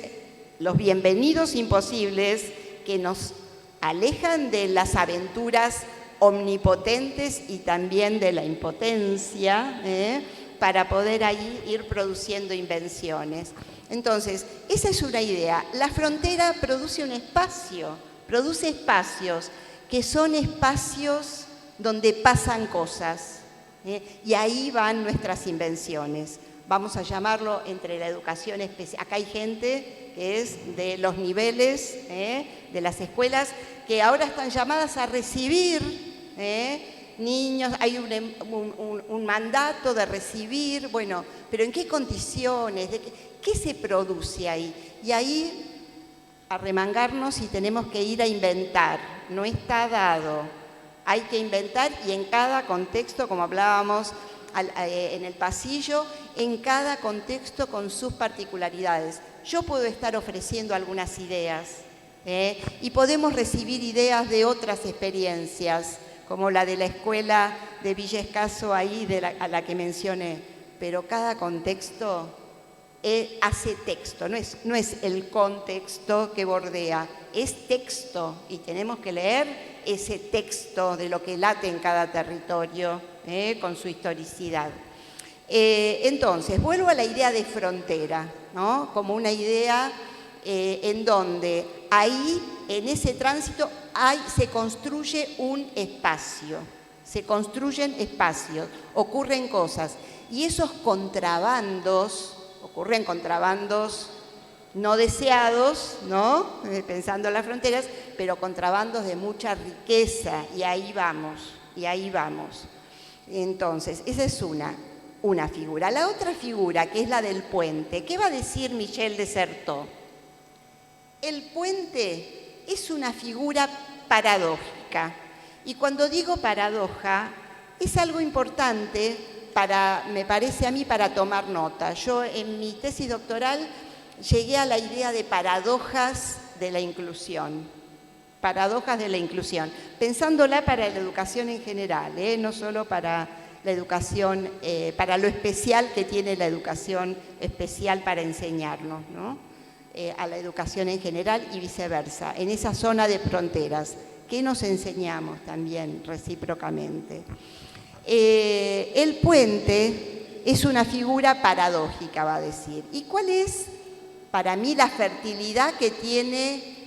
[SPEAKER 4] los bienvenidos imposibles que nos alejan de las aventuras omnipotentes y también de la impotencia, para poder ahí ir produciendo invenciones. Entonces, esa es una idea. La frontera produce un espacio, produce espacios que son espacios donde pasan cosas, y ahí van nuestras invenciones. Vamos a llamarlo entre la educación especial. Acá hay gente que es de los niveles, de las escuelas, que ahora están llamadas a recibir niños. Hay un mandato de recibir, bueno, pero ¿en qué condiciones? ¿Qué se produce ahí? Y ahí arremangarnos y tenemos que ir a inventar. No está dado. Hay que inventar, y en cada contexto, como hablábamos en el pasillo, en cada contexto con sus particularidades. Yo puedo estar ofreciendo algunas ideas, y podemos recibir ideas de otras experiencias, como la de la escuela de Villa Escaso ahí, a la que mencioné. Pero cada contexto hace texto, no es el contexto que bordea, es texto, y tenemos que leer ese texto de lo que late en cada territorio, con su historicidad. Entonces, vuelvo a la idea de frontera, ¿no? Como una idea en donde ahí, en ese tránsito, se construye un espacio, se construyen espacios, ocurren cosas, y esos contrabandos, ocurren contrabandos no deseados, ¿no? Pensando en las fronteras, pero contrabandos de mucha riqueza, y ahí vamos, y ahí vamos. Entonces, esa es una figura. La otra figura, que es la del puente, ¿qué va a decir Michel de Certeau? El puente es una figura paradójica, y cuando digo paradoja, es algo importante me parece a mí para tomar nota. Yo en mi tesis doctoral llegué a la idea de paradojas de la inclusión. Paradojas de la inclusión, pensándola para la educación en general, no solo para la educación, para lo especial que tiene la educación especial para enseñarnos, ¿no? A la educación en general y viceversa, en esa zona de fronteras, que nos enseñamos también recíprocamente. El puente es una figura paradójica, va a decir. ¿Y cuál es, para mí, la fertilidad que tiene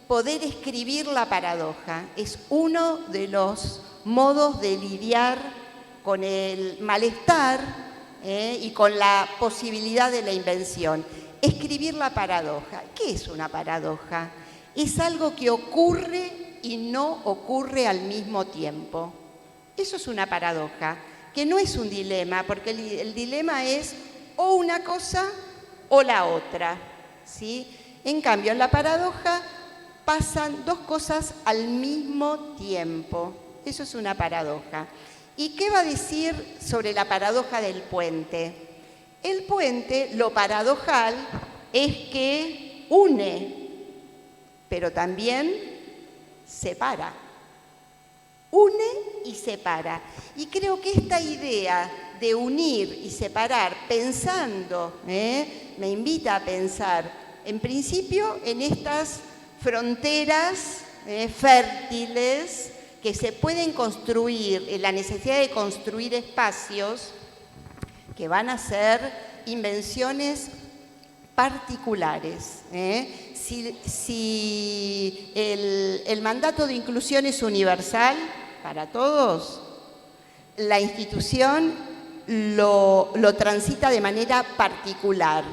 [SPEAKER 4] poder escribir la paradoja? Es uno de los modos de lidiar con el malestar y con la posibilidad de la invención. Escribir la paradoja. ¿Qué es una paradoja? Es algo que ocurre y no ocurre al mismo tiempo. Eso es una paradoja, que no es un dilema, porque el dilema es o una cosa o la otra, ¿sí? En cambio, en la paradoja pasan dos cosas al mismo tiempo. Eso es una paradoja. ¿Y qué va a decir sobre la paradoja del puente? El puente, lo paradojal, es que une, pero también separa. Une y separa. Y creo que esta idea de unir y separar, pensando, me invita a pensar, en principio, en estas fronteras fértiles que se pueden construir, en la necesidad de construir espacios que van a ser invenciones particulares. Si el mandato de inclusión es universal para todos, la institución lo transita de manera particular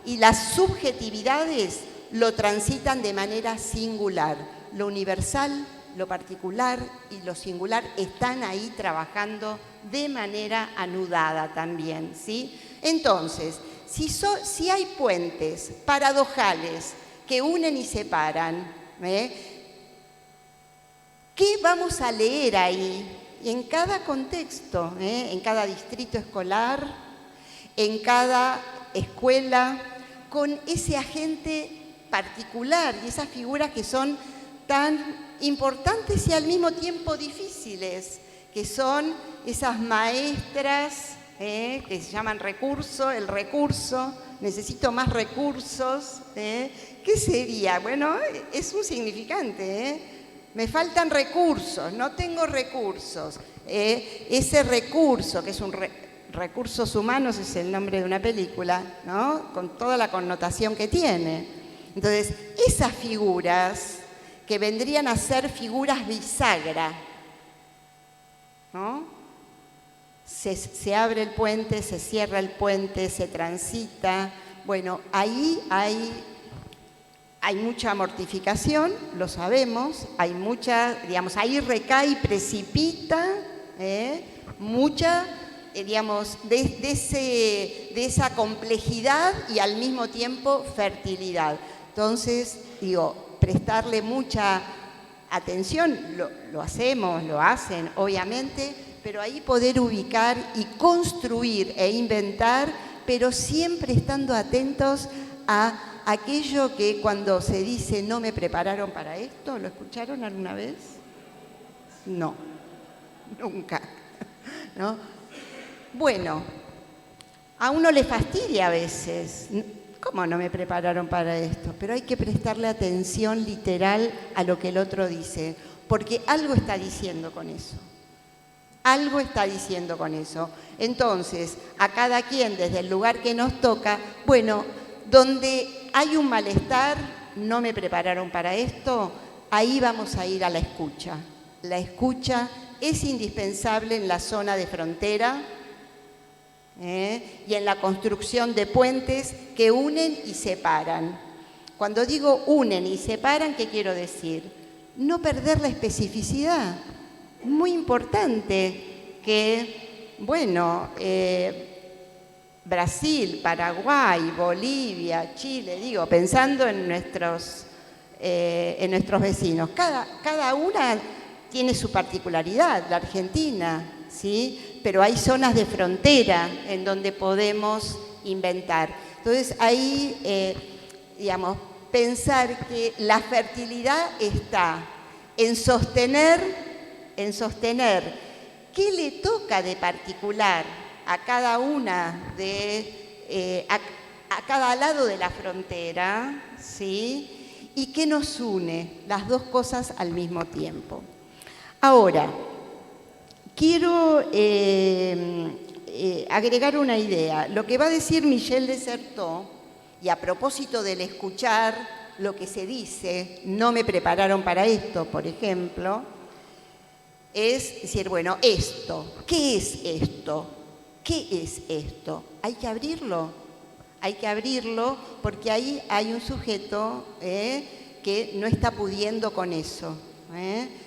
[SPEAKER 4] y las subjetividades lo transitan de manera singular. Lo universal, lo particular y lo singular están ahí trabajando de manera anudada también, ¿sí? Entonces, si hay puentes paradojales que unen y separan, ¿qué vamos a leer ahí? En cada contexto, en cada distrito escolar, en cada escuela, con ese agente particular y esas figuras que son tan importantes y al mismo tiempo difíciles, que son esas maestras que se llaman recurso, el recurso, necesito más recursos. ¿Qué sería? Bueno, es un significante. Me faltan recursos, no tengo recursos. Ese recurso, que es recursos humanos, es el nombre de una película, ¿no? Con toda la connotación que tiene. Entonces, esas figuras que vendrían a ser figuras bisagra, ¿no? Se abre el puente, se cierra el puente, se transita. Bueno, ahí hay mucha mortificación, lo sabemos, hay mucha, digamos, ahí recae y precipita mucha, digamos, de esa complejidad y al mismo tiempo fertilidad. Entonces, digo, prestarle mucha atención, lo hacemos, lo hacen, obviamente, pero ahí poder ubicar y construir e inventar, pero siempre estando atentos a aquello que cuando se dice no me prepararon para esto, ¿lo escucharon alguna vez? No, nunca, ¿no? Bueno, a uno le fastidia a veces. ¿Cómo no me prepararon para esto? Pero hay que prestarle atención literal a lo que el otro dice, porque algo está diciendo con eso. Algo está diciendo con eso. Entonces, a cada quien desde el lugar que nos toca, bueno, donde hay un malestar, no me prepararon para esto, ahí vamos a ir a la escucha. La escucha es indispensable en la zona de frontera y en la construcción de puentes que unen y separan. Cuando digo unen y separan, ¿qué quiero decir? No perder la especificidad. Muy importante que, bueno, Brasil, Paraguay, Bolivia, Chile, digo, pensando en nuestros vecinos, cada una tiene su particularidad, la Argentina, ¿sí? Pero hay zonas de frontera en donde podemos inventar. Entonces ahí, digamos, pensar que la fertilidad está en sostener qué le toca de particular a cada una a cada lado de la frontera, ¿sí? Y qué nos une, las dos cosas al mismo tiempo. Ahora, quiero agregar una idea. Lo que va a decir Michel de Certeau, y a propósito del escuchar lo que se dice, no me prepararon para esto, por ejemplo, es decir, bueno, esto, ¿qué es esto? ¿Qué es esto? Hay que abrirlo porque ahí hay un sujeto que no está pudiendo con eso.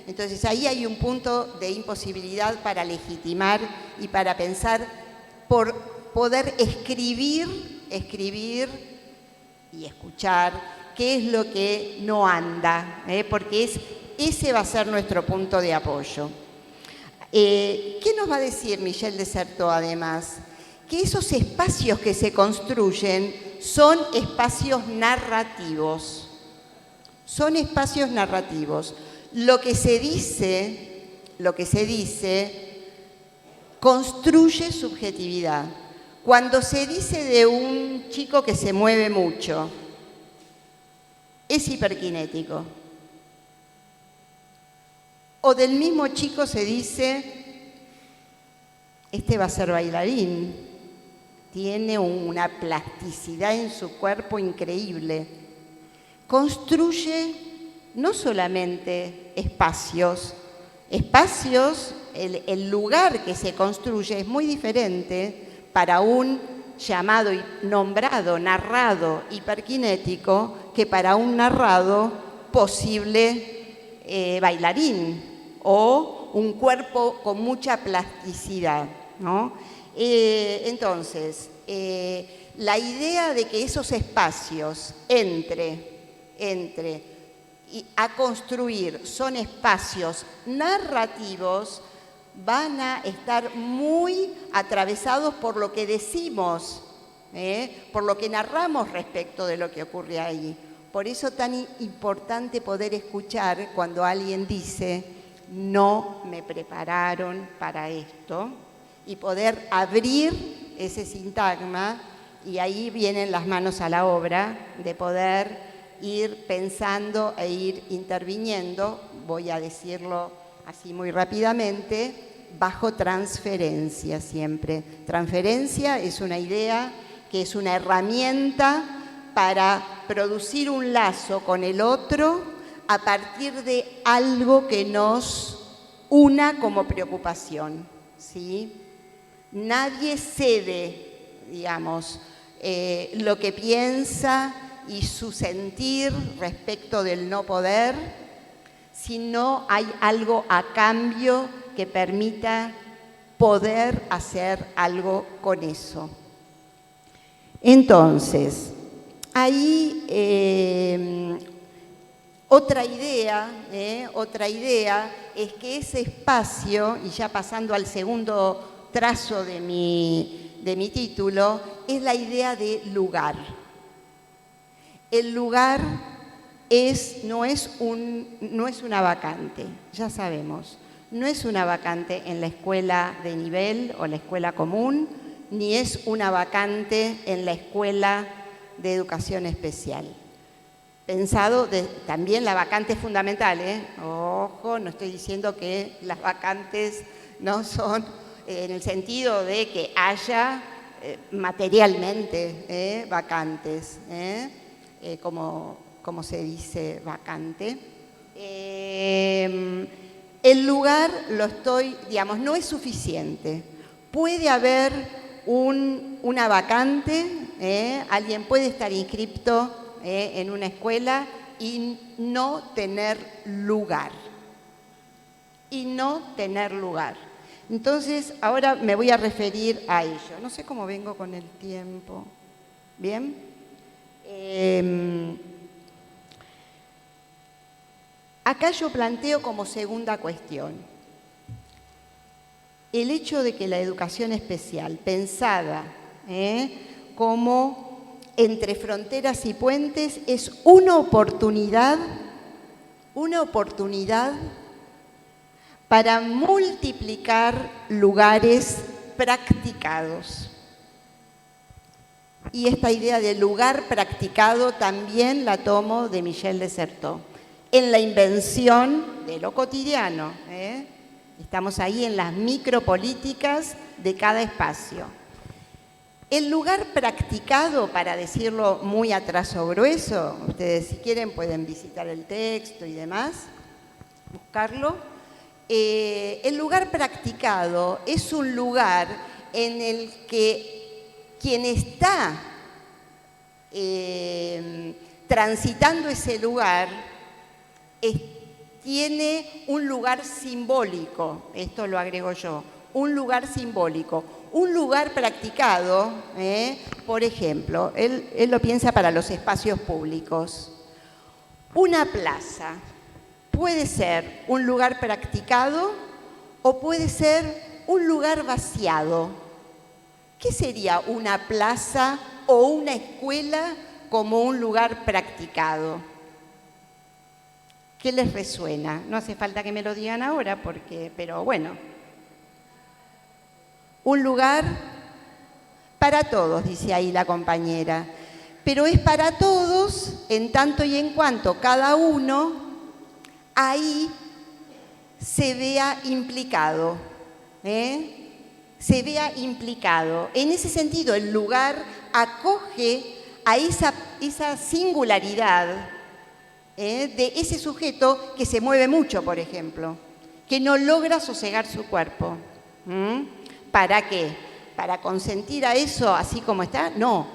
[SPEAKER 4] Entonces ahí hay un punto de imposibilidad para legitimar y para pensar por poder escribir y escuchar qué es lo que no anda, porque ese va a ser nuestro punto de apoyo. ¿Qué nos va a decir Michel de Certeau además? Que esos espacios que se construyen son espacios narrativos. Son espacios narrativos. Lo que se dice construye subjetividad. Cuando se dice de un chico que se mueve mucho, es hiperkinético. O del mismo chico se dice, este va a ser bailarín, tiene una plasticidad en su cuerpo increíble. Construye no solamente espacios, el lugar que se construye es muy diferente para un llamado y nombrado, narrado hiperkinético que para un narrado posible bailarín o un cuerpo con mucha plasticidad, ¿no? Entonces, la idea de que esos espacios a construir son espacios narrativos van a estar muy atravesados por lo que decimos, por lo que narramos respecto de lo que ocurre ahí. Por eso tan importante poder escuchar cuando alguien dice, no me prepararon para esto, y poder abrir ese sintagma, y ahí vienen las manos a la obra de poder ir pensando e ir interviniendo, voy a decirlo así muy rápidamente, bajo transferencia siempre. Transferencia es una idea que es una herramienta para producir un lazo con el otro a partir de algo que nos una como preocupación, ¿sí? Nadie cede, digamos, lo que piensa y su sentir respecto del no poder, si no hay algo a cambio que permita poder hacer algo con eso. Entonces, ahí otra idea es que ese espacio, y ya pasando al segundo trazo de mi título, es la idea de lugar. El lugar no es una vacante, ya sabemos. No es una vacante en la escuela de nivel o la escuela común, ni es una vacante en la escuela de educación especial. Pensado también la vacante es fundamental, Ojo, no estoy diciendo que las vacantes no son en el sentido de que haya materialmente vacantes, como se dice vacante. El lugar no es suficiente. Puede haber una vacante, alguien puede estar inscripto en una escuela y no tener lugar. Entonces, ahora me voy a referir a ello. No sé cómo vengo con el tiempo. ¿Bien? Acá yo planteo como segunda cuestión el hecho de que la educación especial, pensada como entre fronteras y puentes, es una oportunidad para multiplicar lugares practicados. Y esta idea de lugar practicado también la tomo de Michel de Certeau, en la invención de lo cotidiano. Estamos ahí en las micropolíticas de cada espacio. El lugar practicado, para decirlo muy a trazo grueso, ustedes si quieren pueden visitar el texto y demás, buscarlo. El lugar practicado es un lugar en el que quien está transitando ese lugar tiene un lugar simbólico, esto lo agrego yo, un lugar simbólico, un lugar practicado, por ejemplo, él lo piensa para los espacios públicos. Una plaza puede ser un lugar practicado o puede ser un lugar vaciado. ¿Qué sería una plaza o una escuela como un lugar practicado? ¿Qué les resuena? No hace falta que me lo digan ahora, pero bueno. Un lugar para todos, dice ahí la compañera. Pero es para todos en tanto y en cuanto cada uno ahí se vea implicado. Se vea implicado. En ese sentido, el lugar acoge a esa singularidad de ese sujeto que se mueve mucho, por ejemplo, que no logra sosegar su cuerpo. ¿Para qué? ¿Para consentir a eso así como está? No,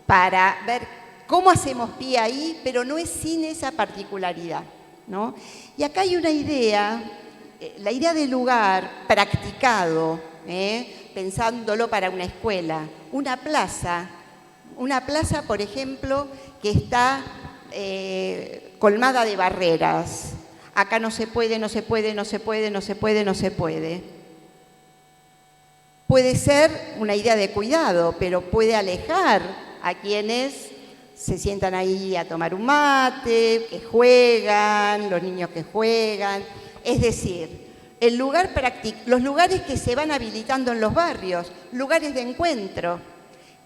[SPEAKER 4] para ver cómo hacemos pie ahí, pero no es sin esa particularidad, ¿no? Y acá hay una idea, la idea del lugar practicado, pensándolo para una escuela, una plaza, por ejemplo, que está colmada de barreras. Acá no se puede, no se puede, no se puede, no se puede, no se puede. Puede ser una idea de cuidado, pero puede alejar a quienes se sientan ahí a tomar un mate, que juegan, los niños que juegan. Es decir, los lugares que se van habilitando en los barrios, lugares de encuentro.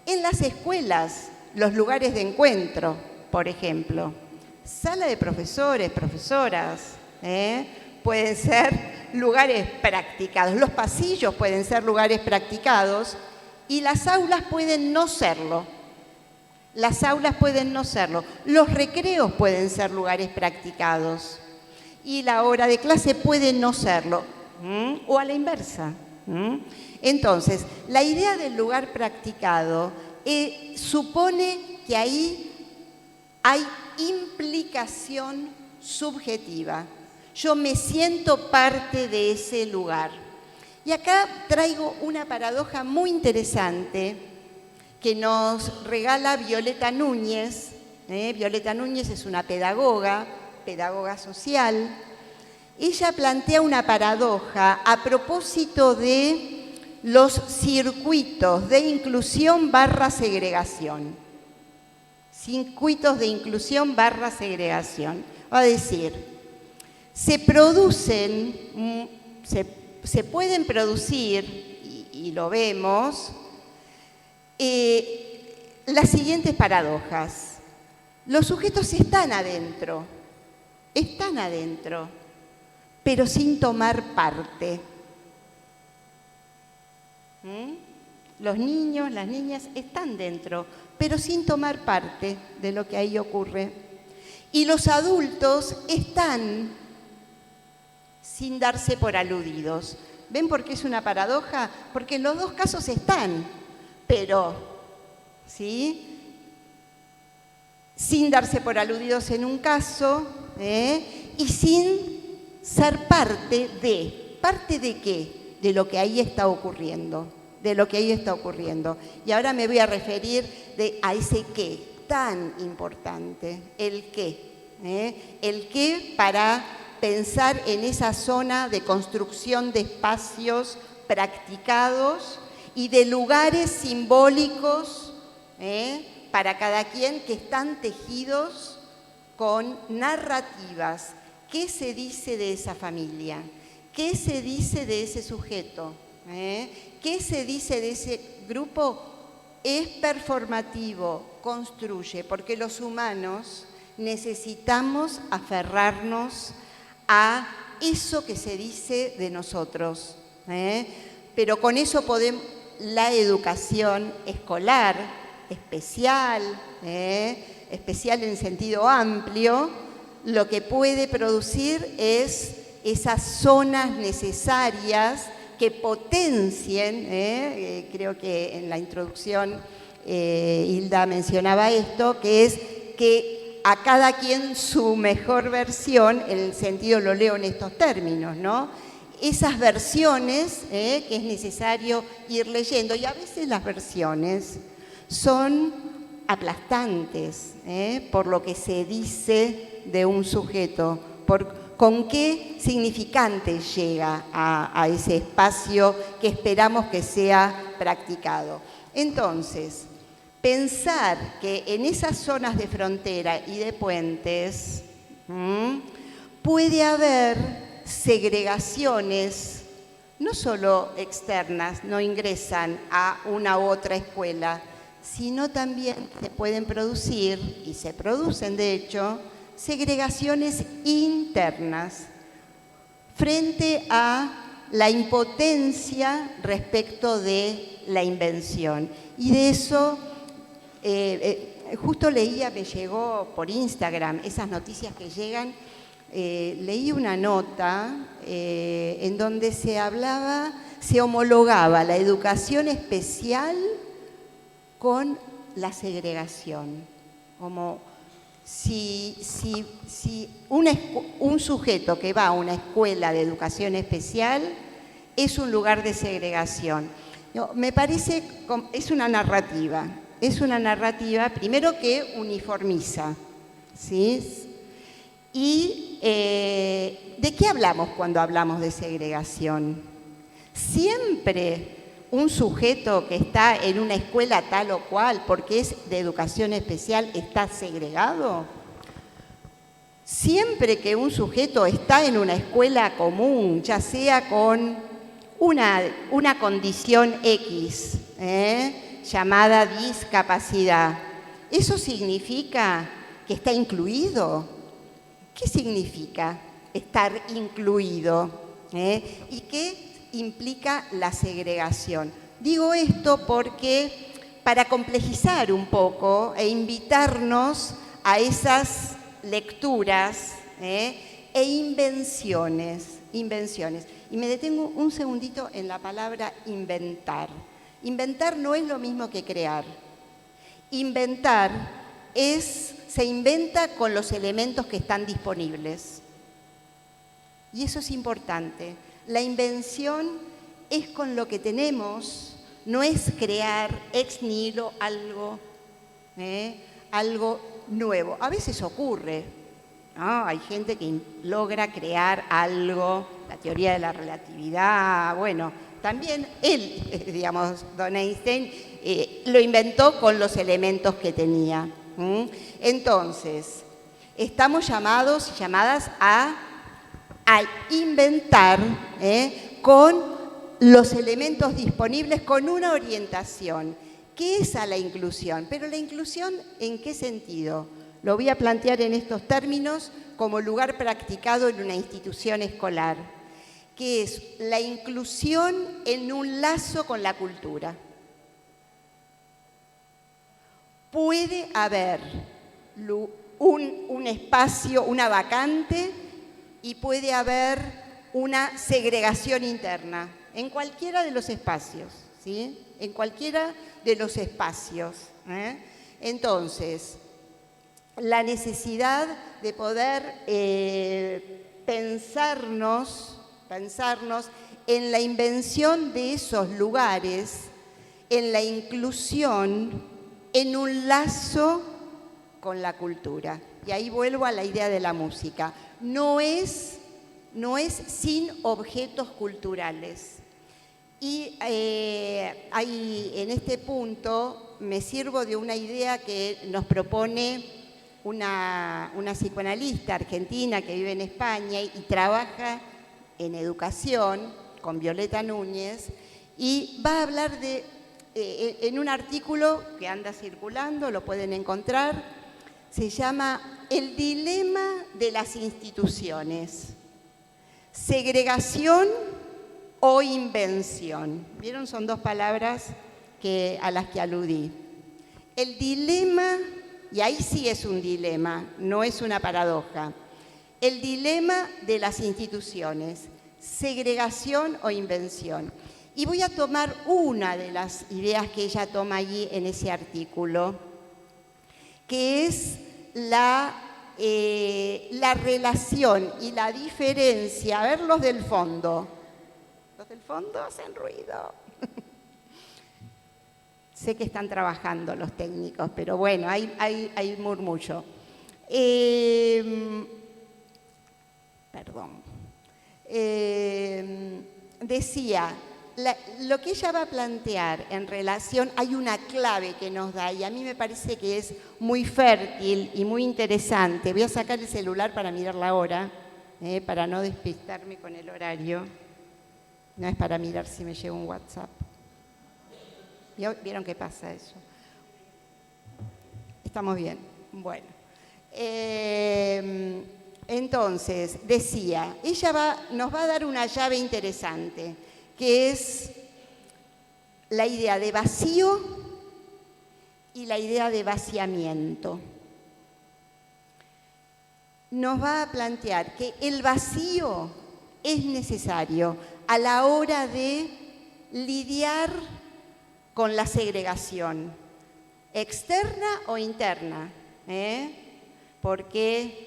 [SPEAKER 4] En las escuelas, los lugares de encuentro, por ejemplo. Sala de profesores, profesoras, pueden ser lugares practicados. Los pasillos pueden ser lugares practicados y las aulas pueden no serlo. Las aulas pueden no serlo. Los recreos pueden ser lugares practicados. Y la hora de clase puede no serlo, o a la inversa. Entonces, la idea del lugar practicado supone que ahí hay implicación subjetiva. Yo me siento parte de ese lugar. Y acá traigo una paradoja muy interesante que nos regala Violeta Núñez. Violeta Núñez es una pedagoga social. Ella plantea una paradoja a propósito de los circuitos de inclusión / segregación. Circuitos de inclusión / segregación. Va a decir, se pueden producir, y lo vemos, las siguientes paradojas. Los sujetos están adentro, pero sin tomar parte. Los niños, las niñas están dentro, pero sin tomar parte de lo que ahí ocurre. Y los adultos están sin darse por aludidos. ¿Ven por qué es una paradoja? Porque en los dos casos están, pero, ¿sí?, sin darse por aludidos en un caso, y sin ser parte de. ¿Parte de qué? De lo que ahí está ocurriendo. Y ahora me voy a referir a ese qué tan importante, el qué. El qué para pensar en esa zona de construcción de espacios practicados y de lugares simbólicos para cada quien que están tejidos con narrativas. ¿Qué se dice de esa familia? ¿Qué se dice de ese sujeto? ¿Qué se dice de ese grupo? Es performativo, construye, porque los humanos necesitamos aferrarnos a eso que se dice de nosotros. Pero con eso podemos, la educación escolar, especial en sentido amplio, lo que puede producir es esas zonas necesarias que potencien, creo que en la introducción Hilda mencionaba esto, que es que a cada quien su mejor versión, en el sentido, lo leo en estos términos, ¿no? Esas versiones que es necesario ir leyendo, y a veces las versiones son aplastantes por lo que se dice de un sujeto, con qué significante llega a ese espacio que esperamos que sea practicado. Entonces, pensar que en esas zonas de frontera y de puentes puede haber segregaciones, no solo externas, no ingresan a una u otra escuela, sino también se pueden producir, y se producen de hecho, segregaciones internas frente a la impotencia respecto de la invención. Y de eso, justo leía, me llegó por Instagram, esas noticias que llegan, leí una nota en donde se homologaba la educación especial con la segregación, como si un sujeto que va a una escuela de educación especial es un lugar de segregación. No, me parece, es una narrativa primero que uniformiza, ¿sí? Y ¿de qué hablamos cuando hablamos de segregación? Siempre un sujeto que está en una escuela tal o cual, porque es de educación especial, ¿está segregado? Siempre que un sujeto está en una escuela común, ya sea con una condición X, llamada discapacidad, ¿eso significa que está incluido? ¿Qué significa estar incluido? ¿Y qué implica la segregación? Digo esto porque para complejizar un poco e invitarnos a esas lecturas e invenciones. Y me detengo un segundito en la palabra inventar. Inventar no es lo mismo que crear. Inventar se inventa con los elementos que están disponibles. Y eso es importante. La invención es con lo que tenemos, no es crear ex nihilo algo nuevo. A veces ocurre, ¿no? Hay gente que logra crear algo, la teoría de la relatividad, bueno, también él, digamos, don Einstein, lo inventó con los elementos que tenía. Entonces, estamos llamados y llamadas a inventar con los elementos disponibles, con una orientación. ¿Qué es a la inclusión? Pero la inclusión, ¿en qué sentido? Lo voy a plantear en estos términos como lugar practicado en una institución escolar, que es la inclusión en un lazo con la cultura. Puede haber un espacio, una vacante, y puede haber una segregación interna en cualquiera de los espacios, ¿sí? En cualquiera de los espacios. Entonces, la necesidad de poder pensarnos en la invención de esos lugares, en la inclusión, en un lazo con la cultura. Y ahí vuelvo a la idea de la música. No es no es sin objetos culturales. Y en este punto me sirvo de una idea que nos propone una psicoanalista argentina que vive en España y trabaja en educación con Violeta Núñez, y va a hablar en un artículo que anda circulando, lo pueden encontrar, se llama El dilema de las instituciones, segregación o invención. ¿Vieron? Son dos palabras a las que aludí. El dilema, y ahí sí es un dilema, no es una paradoja. El dilema de las instituciones, segregación o invención. Y voy a tomar una de las ideas que ella toma allí en ese artículo, que es la relación y la diferencia. A ver, los del fondo. Los del fondo hacen ruido. Sé que están trabajando los técnicos, pero bueno, hay murmullo. Perdón. Decía, lo que ella va a plantear en relación, hay una clave que nos da y a mí me parece que es muy fértil y muy interesante. Voy a sacar el celular para mirar la hora, para no despistarme con el horario. No es para mirar si me llega un WhatsApp. ¿Vieron qué pasa eso? Estamos bien. Bueno. Entonces, decía, ella nos va a dar una llave interesante, que es la idea de vacío y la idea de vaciamiento. Nos va a plantear que el vacío es necesario a la hora de lidiar con la segregación, externa o interna, porque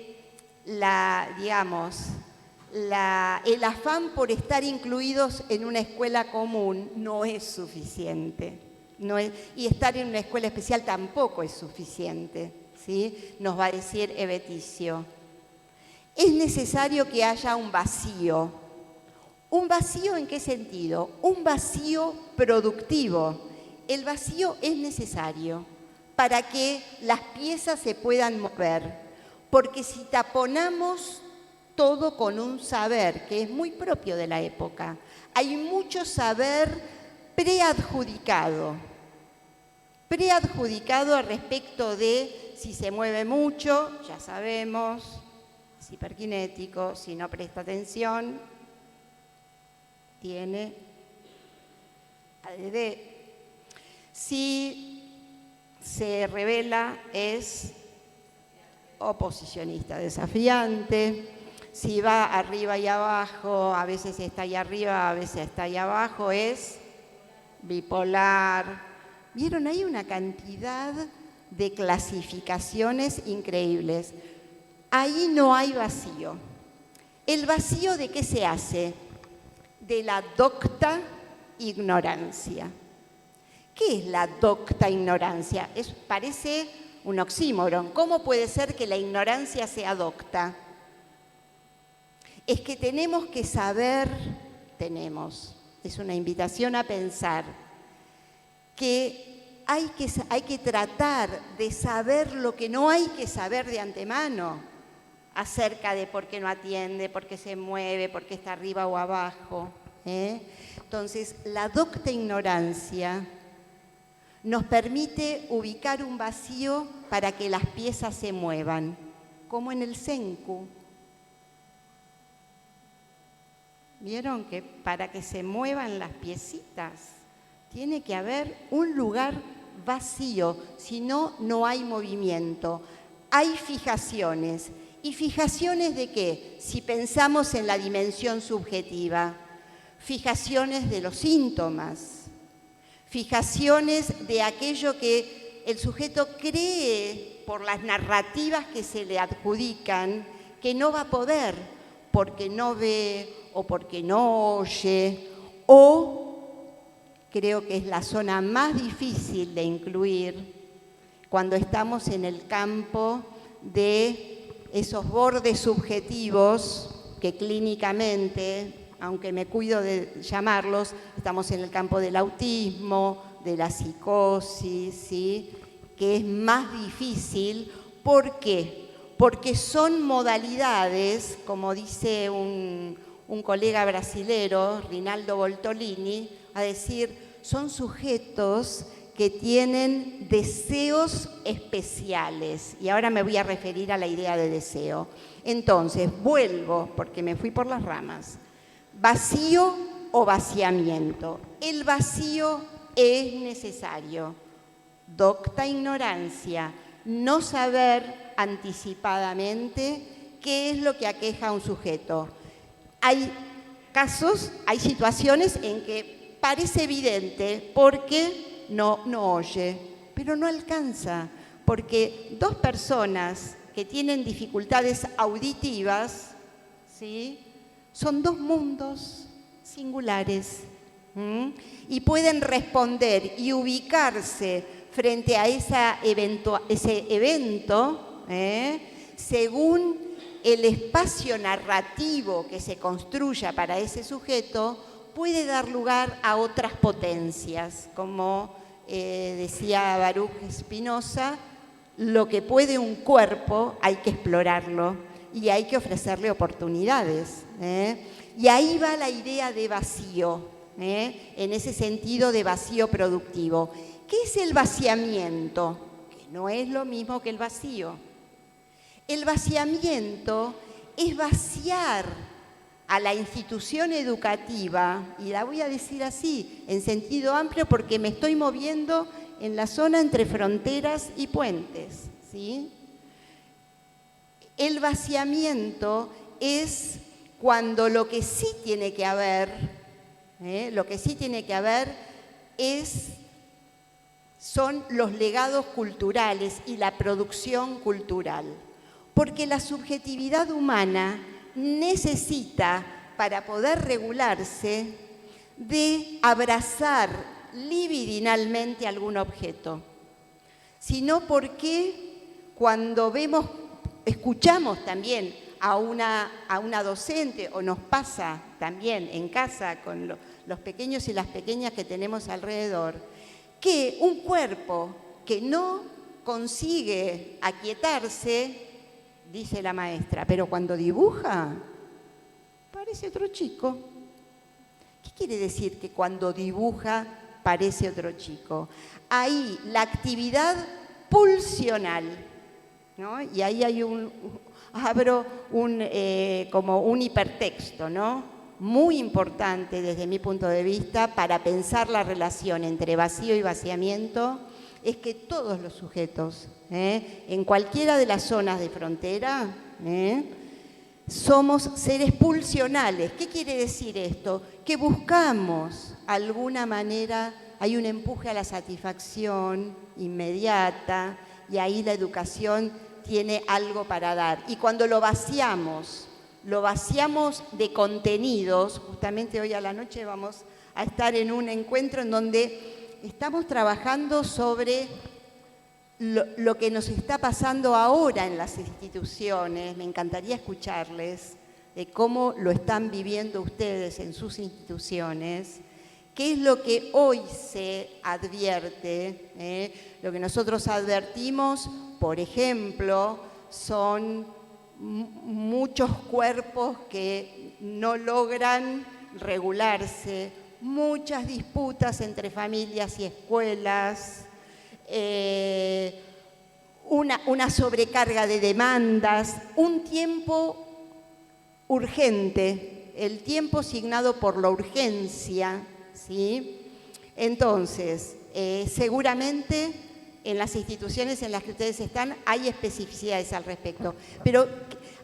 [SPEAKER 4] el afán por estar incluidos en una escuela común no es suficiente. Y estar en una escuela especial tampoco es suficiente, ¿sí? Nos va a decir Eveticio. Es necesario que haya un vacío. ¿Un vacío en qué sentido? Un vacío productivo. El vacío es necesario para que las piezas se puedan mover, porque si taponamos todo con un saber que es muy propio de la época, hay mucho saber preadjudicado al respecto de si se mueve mucho, ya sabemos, si hiperkinético, si no presta atención, tiene ADD. Si se revela, es oposicionista desafiante. Si va arriba y abajo, a veces está ahí arriba, a veces está ahí abajo, es bipolar. ¿Vieron? Hay una cantidad de clasificaciones increíbles. Ahí no hay vacío. ¿El vacío de qué se hace? De la docta ignorancia. ¿Qué es la docta ignorancia? Parece un oxímoron. ¿Cómo puede ser que la ignorancia sea docta? Es que tenemos que saber, es una invitación a pensar, que hay que tratar de saber lo que no hay que saber de antemano, acerca de por qué no atiende, por qué se mueve, por qué está arriba o abajo. Entonces, la docta ignorancia nos permite ubicar un vacío para que las piezas se muevan, como en el senku. ¿Vieron que para que se muevan las piecitas tiene que haber un lugar vacío? Si no, no hay movimiento. Hay fijaciones. ¿Y fijaciones de qué? Si pensamos en la dimensión subjetiva, fijaciones de los síntomas, fijaciones de aquello que el sujeto cree por las narrativas que se le adjudican que no va a poder, porque no ve o porque no oye, o creo que es la zona más difícil de incluir cuando estamos en el campo de esos bordes subjetivos que clínicamente, aunque me cuido de llamarlos, estamos en el campo del autismo, de la psicosis, ¿sí? Que es más difícil. ¿Por qué? Porque son modalidades, como dice un colega brasilero, Rinaldo Voltolini, a decir, son sujetos que tienen deseos especiales. Y ahora me voy a referir a la idea de deseo. Entonces, vuelvo, porque me fui por las ramas. ¿Vacío o vaciamiento? El vacío es necesario. Docta ignorancia, no saber anticipadamente qué es lo que aqueja a un sujeto. Hay casos, hay situaciones en que parece evidente porque no oye, pero no alcanza, porque dos personas que tienen dificultades auditivas, ¿sí?, son dos mundos singulares, y pueden responder y ubicarse frente a ese evento, según el espacio narrativo que se construya para ese sujeto, puede dar lugar a otras potencias, como decía Baruch Spinoza, lo que puede un cuerpo hay que explorarlo y hay que ofrecerle oportunidades. Y ahí va la idea de vacío, en ese sentido de vacío productivo. ¿Qué es el vaciamiento? Que no es lo mismo que el vacío. El vaciamiento es vaciar a la institución educativa, y la voy a decir así, en sentido amplio, porque me estoy moviendo en la zona entre fronteras y puentes, ¿sí? El vaciamiento es cuando lo que sí tiene que haber, son los legados culturales y la producción cultural. Porque la subjetividad humana necesita, para poder regularse, de abrazar libidinalmente algún objeto. Sino porque cuando escuchamos también a una docente, o nos pasa también en casa con los pequeños y las pequeñas que tenemos alrededor, que un cuerpo que no consigue aquietarse, dice la maestra, pero cuando dibuja, parece otro chico. ¿Qué quiere decir que cuando dibuja parece otro chico? Ahí la actividad pulsional, ¿no? Y ahí hay abro como un hipertexto, ¿no?, muy importante desde mi punto de vista para pensar la relación entre vacío y vaciamiento, es que todos los sujetos, en cualquiera de las zonas de frontera, somos seres pulsionales. ¿Qué quiere decir esto? Que buscamos alguna manera, hay un empuje a la satisfacción inmediata, y ahí la educación tiene algo para dar. Y cuando lo vaciamos de contenidos, justamente hoy a la noche vamos a estar en un encuentro en donde estamos trabajando sobre lo que nos está pasando ahora en las instituciones. Me encantaría escucharles de cómo lo están viviendo ustedes en sus instituciones, qué es lo que hoy se advierte. Lo que nosotros advertimos, por ejemplo, son muchos cuerpos que no logran regularse, muchas disputas entre familias y escuelas, una sobrecarga de demandas, un tiempo urgente, el tiempo signado por la urgencia, ¿sí? Entonces, seguramente en las instituciones en las que ustedes están hay especificidades al respecto, pero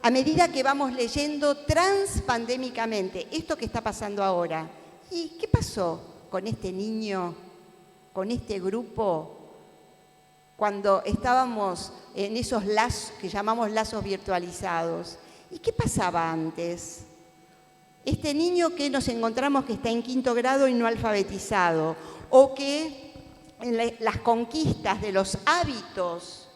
[SPEAKER 4] a medida que vamos leyendo transpandémicamente esto que está pasando ahora, ¿y qué pasó con este niño, con este grupo, cuando estábamos en esos lazos que llamamos lazos virtualizados? ¿Y qué pasaba antes? Este niño que nos encontramos que está en 5º grado y no alfabetizado, o que en las conquistas de los hábitos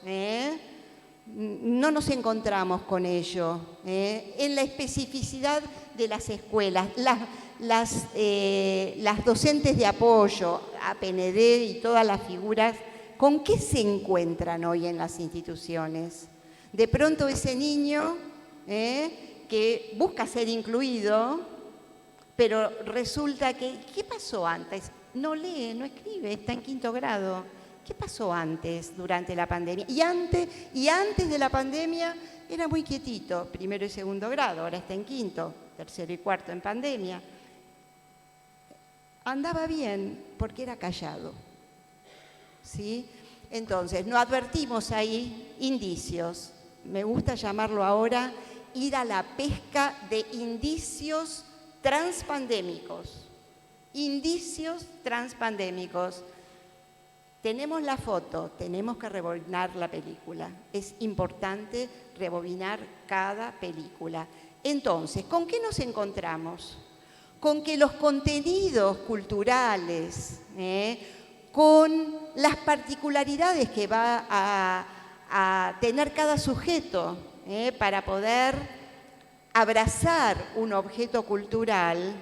[SPEAKER 4] no nos encontramos con ello. En la especificidad de las escuelas, las docentes de apoyo, APND y todas las figuras, ¿con qué se encuentran hoy en las instituciones? De pronto ese niño que busca ser incluido, pero resulta que, ¿qué pasó antes? No lee, no escribe, está en 5º grado. ¿Qué pasó antes, durante la pandemia? Y antes de la pandemia era muy quietito, 1º y 2º grado, ahora está en 5º, 3º y 4º en pandemia. Andaba bien porque era callado, ¿sí? Entonces, no advertimos ahí indicios. Me gusta llamarlo ahora ir a la pesca de indicios transpandémicos. Indicios transpandémicos. Tenemos la foto, tenemos que rebobinar la película. Es importante rebobinar cada película. Entonces, ¿con qué nos encontramos? Con que los contenidos culturales, con las particularidades que va a tener cada sujeto para poder abrazar un objeto cultural,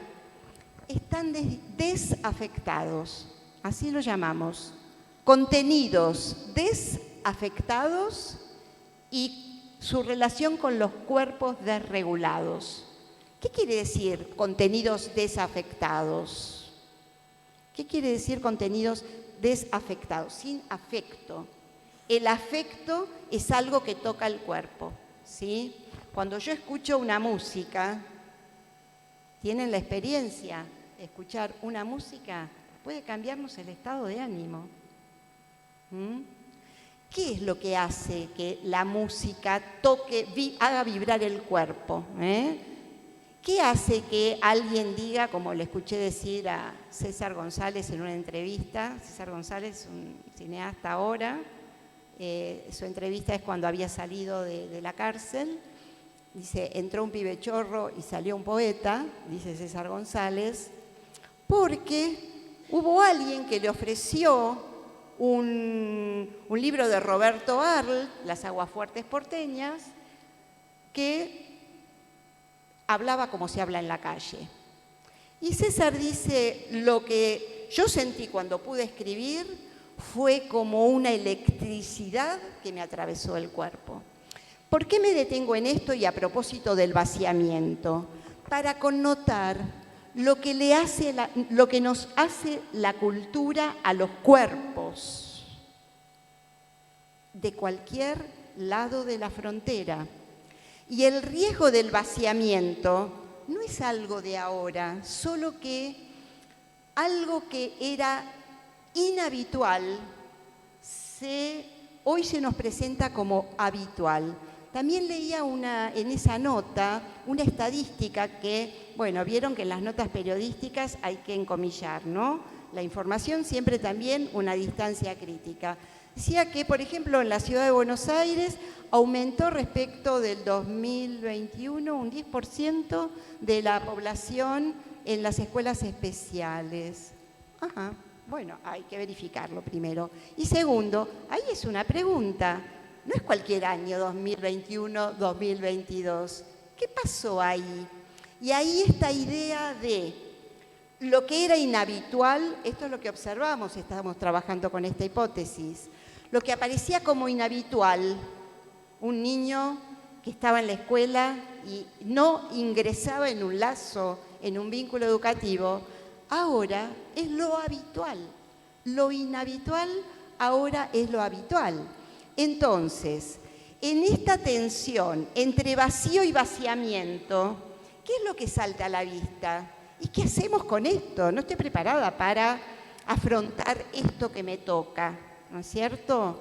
[SPEAKER 4] están desafectados, así lo llamamos. Contenidos desafectados y su relación con los cuerpos desregulados. ¿Qué quiere decir contenidos desafectados? ¿Qué quiere decir contenidos desafectados? Sin afecto. El afecto es algo que toca el cuerpo, ¿sí? Cuando yo escucho una música, ¿tienen la experiencia de escuchar una música? Puede cambiarnos el estado de ánimo. ¿Qué es lo que hace que la música haga vibrar el cuerpo? ¿Qué hace que alguien diga, como le escuché decir a César González en una entrevista? César González, un cineasta ahora, su entrevista es cuando había salido de la cárcel. Dice, entró un pibe chorro y salió un poeta, dice César González, porque hubo alguien que le ofreció un libro de Roberto Arlt, Las aguafuertes porteñas, que hablaba como se habla en la calle. Y César dice, lo que yo sentí cuando pude escribir fue como una electricidad que me atravesó el cuerpo. ¿Por qué me detengo en esto y a propósito del vaciamiento? Para connotar lo que nos hace la cultura a los cuerpos de cualquier lado de la frontera. Y el riesgo del vaciamiento no es algo de ahora, solo que algo que era inhabitual hoy se nos presenta como habitual. También leía en esa nota una estadística que, bueno, vieron que en las notas periodísticas hay que encomillar, ¿no? La información siempre también una distancia crítica. Decía que, por ejemplo, en la ciudad de Buenos Aires aumentó respecto del 2021 un 10% de la población en las escuelas especiales. Ajá, bueno, hay que verificarlo primero. Y segundo, ahí es una pregunta. No es cualquier año, 2021, 2022. ¿Qué pasó ahí? Y ahí esta idea de lo que era inhabitual, esto es lo que observamos, estamos trabajando con esta hipótesis, lo que aparecía como inhabitual, un niño que estaba en la escuela y no ingresaba en un lazo, en un vínculo educativo, ahora es lo habitual. Lo inhabitual ahora es lo habitual. Entonces, en esta tensión entre vacío y vaciamiento, ¿qué es lo que salta a la vista? ¿Y qué hacemos con esto? No estoy preparada para afrontar esto que me toca, ¿no es cierto?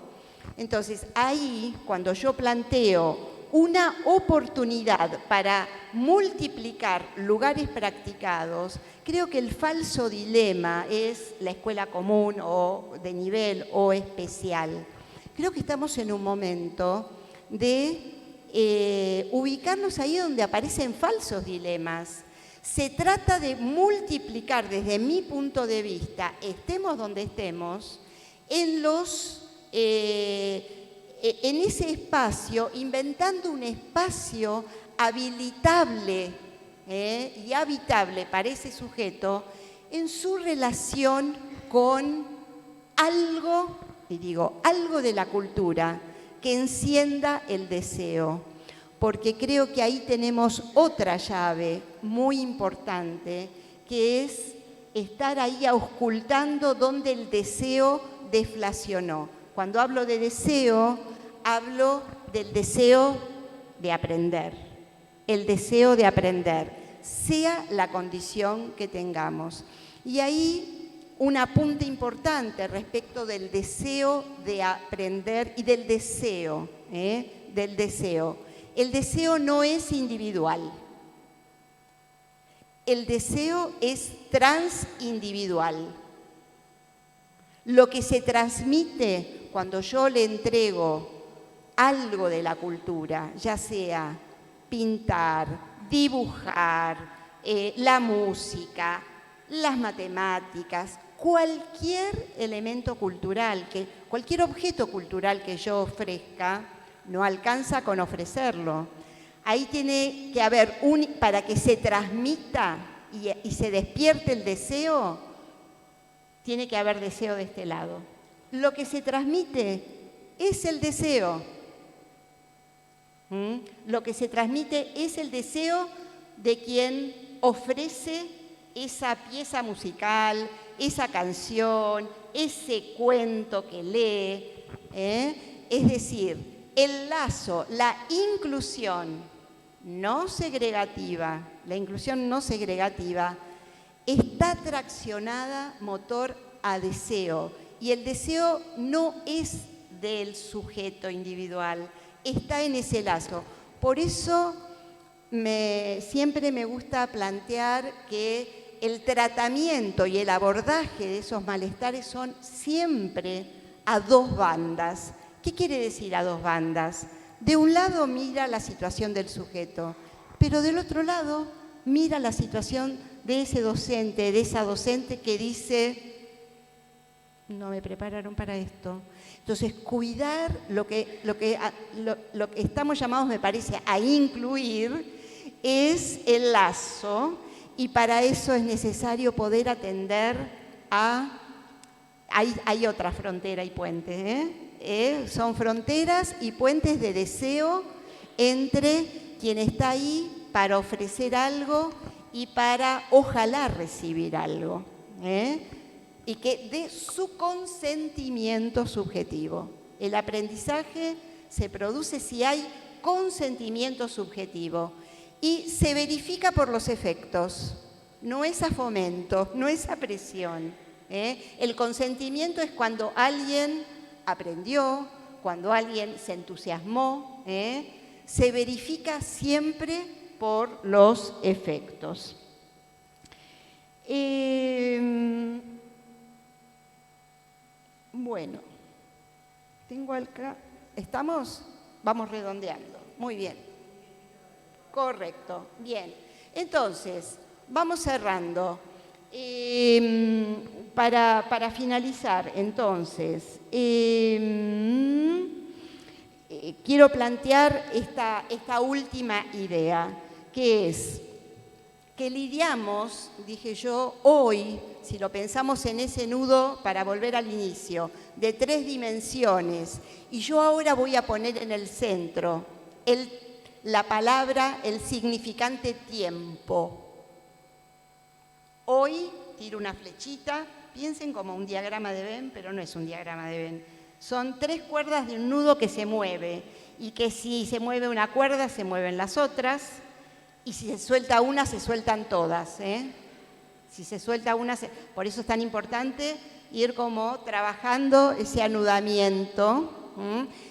[SPEAKER 4] Entonces, ahí, cuando yo planteo una oportunidad para multiplicar lugares practicados, creo que el falso dilema es la escuela común o de nivel o especial. Creo que estamos en un momento de ubicarnos ahí donde aparecen falsos dilemas. Se trata de multiplicar, desde mi punto de vista, estemos donde estemos, en en ese espacio, inventando un espacio habilitable y habitable para ese sujeto en su relación con algo, y digo, algo de la cultura que encienda el deseo, porque creo que ahí tenemos otra llave muy importante, que es estar ahí auscultando donde el deseo deflacionó. Cuando hablo de deseo, hablo del deseo de aprender, el deseo de aprender, sea la condición que tengamos. Y ahí un apunte importante respecto del deseo de aprender y del deseo, del deseo. El deseo no es individual. El deseo es transindividual. Lo que se transmite cuando yo le entrego algo de la cultura, ya sea pintar, dibujar, la música, las matemáticas, cualquier elemento cultural, cualquier objeto cultural que yo ofrezca, no alcanza con ofrecerlo. Ahí tiene que haber, para que se transmita y se despierte el deseo, tiene que haber deseo de este lado. Lo que se transmite es el deseo. Lo que se transmite es el deseo de quien ofrece esa pieza musical, esa canción, ese cuento que lee. Es decir, el lazo, la inclusión no segregativa, está traccionada motor a deseo. Y el deseo no es del sujeto individual, está en ese lazo. Por eso siempre me gusta plantear que el tratamiento y el abordaje de esos malestares son siempre a dos bandas. ¿Qué quiere decir a dos bandas? De un lado mira la situación del sujeto, pero del otro lado mira la situación de ese docente, de esa docente que dice, no me prepararon para esto. Entonces, cuidar lo que estamos llamados, me parece, a incluir es el lazo, y para eso es necesario poder atender a... Hay otra frontera y puente, son fronteras y puentes de deseo entre quien está ahí para ofrecer algo y para, ojalá, recibir algo, y que dé su consentimiento subjetivo. El aprendizaje se produce si hay consentimiento subjetivo y se verifica por los efectos, no es a fomento, no es a presión. El consentimiento es cuando alguien aprendió, cuando alguien se entusiasmó, se verifica siempre por los efectos. Bueno, tengo acá, ¿estamos? Vamos redondeando, muy bien. Correcto, bien. Entonces, vamos cerrando. Para finalizar, entonces, quiero plantear esta última idea, que es que lidiamos, dije yo, hoy, si lo pensamos en ese nudo, para volver al inicio, de 3 dimensiones, y yo ahora voy a poner en el centro la palabra, el significante tiempo. Hoy tiro una flechita, piensen como un diagrama de Venn, pero no es un diagrama de Venn. Son 3 cuerdas de un nudo que se mueve, y que si se mueve una cuerda, se mueven las otras, y si se suelta una, se sueltan todas. Si se suelta una, por eso es tan importante ir como trabajando ese anudamiento.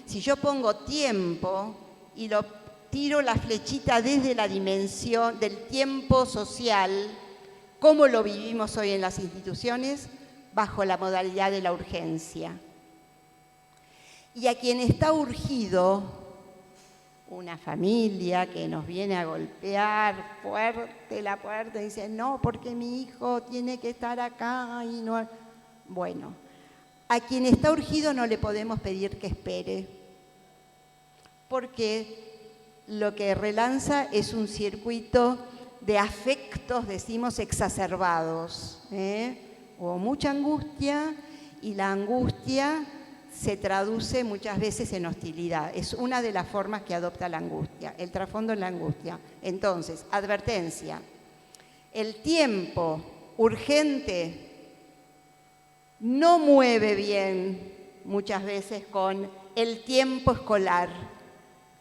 [SPEAKER 4] Si yo pongo tiempo y lo tiro la flechita desde la dimensión del tiempo social, ¿cómo lo vivimos hoy en las instituciones? Bajo la modalidad de la urgencia. Y a quien está urgido, una familia que nos viene a golpear fuerte la puerta y dice, no, porque mi hijo tiene que estar acá y no... Bueno, a quien está urgido no le podemos pedir que espere, porque lo que relanza es un circuito de afectos, decimos, exacerbados. Hubo mucha angustia y la angustia se traduce muchas veces en hostilidad. Es una de las formas que adopta la angustia, el trasfondo en la angustia. Entonces, advertencia. El tiempo urgente no mueve bien muchas veces con el tiempo escolar,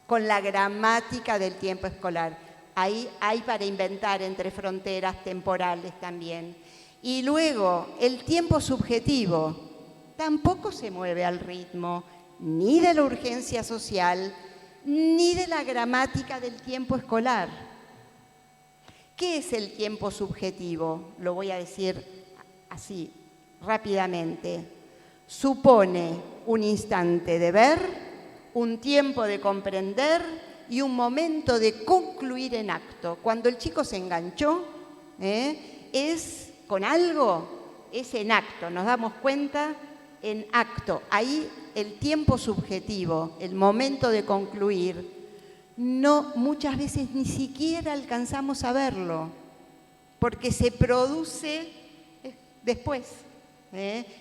[SPEAKER 4] con la gramática del tiempo escolar. Ahí hay para inventar entre fronteras temporales también. Y luego, el tiempo subjetivo tampoco se mueve al ritmo ni de la urgencia social, ni de la gramática del tiempo escolar. ¿Qué es el tiempo subjetivo? Lo voy a decir así, rápidamente. Supone un instante de ver, un tiempo de comprender y un momento de concluir en acto. Cuando el chico se enganchó, es con algo, es en acto, nos damos cuenta en acto. Ahí el tiempo subjetivo, el momento de concluir, no, muchas veces ni siquiera alcanzamos a verlo, porque se produce después.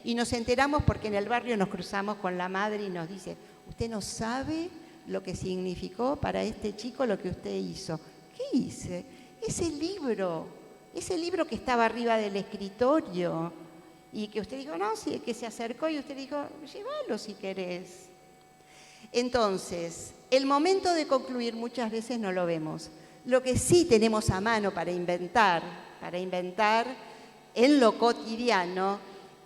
[SPEAKER 4] Y nos enteramos porque en el barrio nos cruzamos con la madre y nos dice, usted no sabe lo que significó para este chico lo que usted hizo. ¿Qué hice? Ese libro que estaba arriba del escritorio y que usted dijo, no, sí, que se acercó y usted dijo, llévalo si querés. Entonces, el momento de concluir muchas veces no lo vemos. Lo que sí tenemos a mano para inventar en lo cotidiano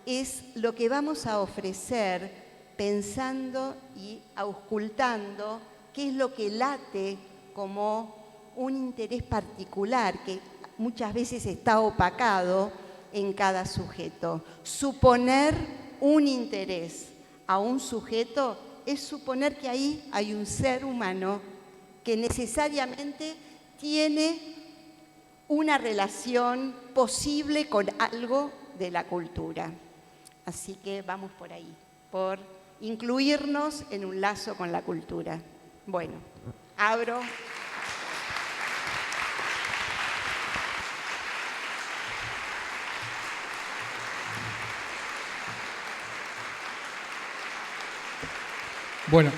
[SPEAKER 4] es lo que vamos a ofrecer pensando y auscultando qué es lo que late como un interés particular que muchas veces está opacado en cada sujeto. Suponer un interés a un sujeto es suponer que ahí hay un ser humano que necesariamente tiene una relación posible con algo de la cultura. Así que vamos por ahí, por incluirnos en un lazo con la cultura. Bueno, abro.
[SPEAKER 1] Bueno,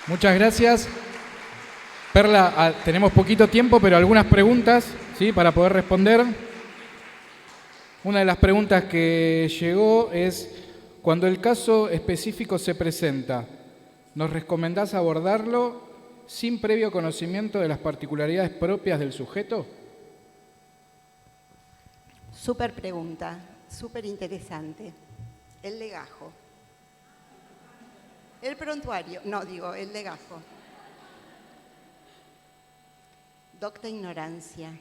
[SPEAKER 1] muchas gracias. Perla, tenemos poquito tiempo, pero algunas preguntas, ¿sí?, para poder responder. Una de las preguntas que llegó es, cuando el caso específico se presenta, ¿nos recomendás abordarlo sin previo conocimiento de las particularidades propias del sujeto?
[SPEAKER 4] Súper pregunta, súper interesante. El legajo. El prontuario, no, digo, el legajo. Docta ignorancia.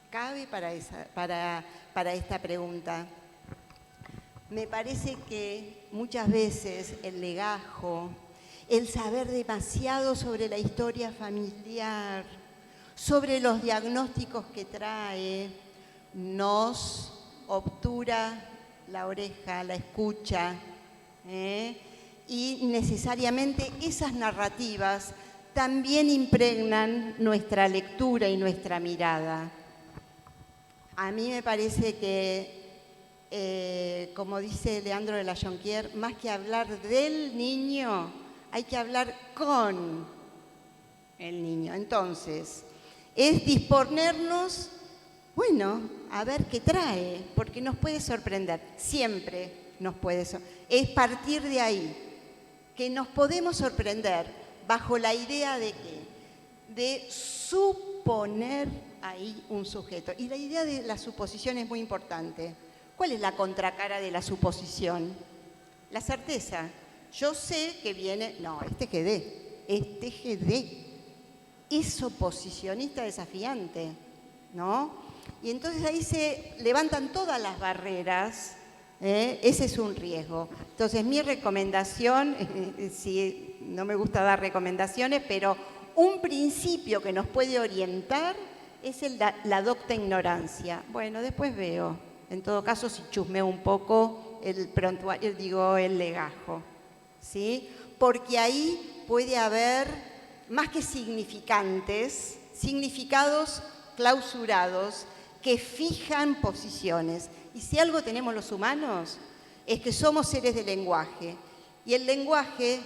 [SPEAKER 4] Cabe para esta pregunta. Me parece que muchas veces el legajo, el saber demasiado sobre la historia familiar, sobre los diagnósticos que trae, nos obtura la oreja, la escucha, y necesariamente esas narrativas también impregnan nuestra lectura y nuestra mirada. A mí me parece que, como dice Leandro de la Jonquière, más que hablar del niño, hay que hablar con el niño. Entonces, es disponernos, bueno, a ver qué trae, porque nos puede sorprender, siempre nos puede sorprender. Es partir de ahí, que nos podemos sorprender bajo la idea de ¿qué? De suponer ahí un sujeto. Y la idea de la suposición es muy importante. ¿Cuál es la contracara de la suposición? La certeza. Yo sé que viene, no, este GD. Es oposicionista desafiante, ¿no? Y entonces ahí se levantan todas las barreras. Ese es un riesgo. Entonces mi recomendación, si no me gusta dar recomendaciones, pero un principio que nos puede orientar es la docta ignorancia. Bueno, después veo, en todo caso, si chusmeo un poco el legajo, ¿sí? Porque ahí puede haber, más que significantes, significados clausurados que fijan posiciones. Y si algo tenemos los humanos, es que somos seres de lenguaje. Y el lenguaje,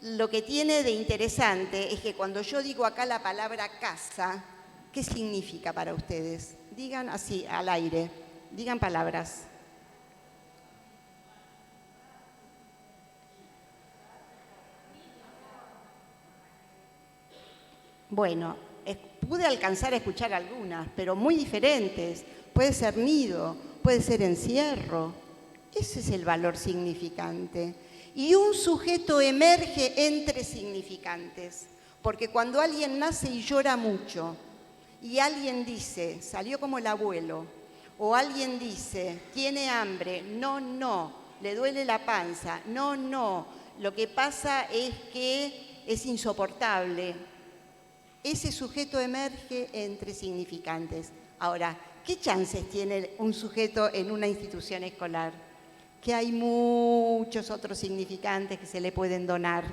[SPEAKER 4] lo que tiene de interesante es que cuando yo digo acá la palabra casa, ¿qué significa para ustedes? Digan así, al aire, digan palabras. Bueno, pude alcanzar a escuchar algunas, pero muy diferentes. Puede ser nido, puede ser encierro. Ese es el valor significante. Y un sujeto emerge entre significantes, porque cuando alguien nace y llora mucho, y alguien dice, salió como el abuelo, o alguien dice, tiene hambre, no, le duele la panza, no, lo que pasa es que es insoportable. Ese sujeto emerge entre significantes. Ahora, ¿qué chances tiene un sujeto en una institución escolar? Que hay muchos otros significantes que se le pueden donar.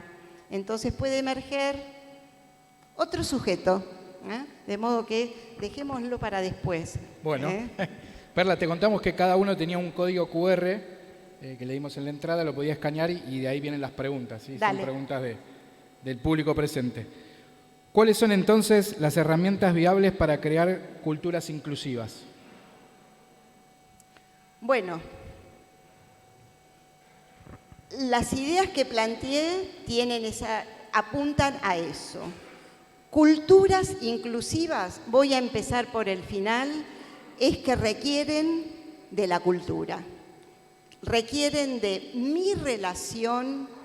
[SPEAKER 4] Entonces puede emerger otro sujeto, ¿eh? De modo que dejémoslo para después.
[SPEAKER 1] Bueno, Perla, te contamos que cada uno tenía un código QR que le dimos en la entrada, lo podía escanear y de ahí vienen las preguntas, ¿sí? Son preguntas del público presente. ¿Cuáles son entonces las herramientas viables para crear culturas inclusivas?
[SPEAKER 4] Bueno, las ideas que planteé apuntan a eso. Culturas inclusivas, voy a empezar por el final, es que requieren de la cultura, requieren de mi relación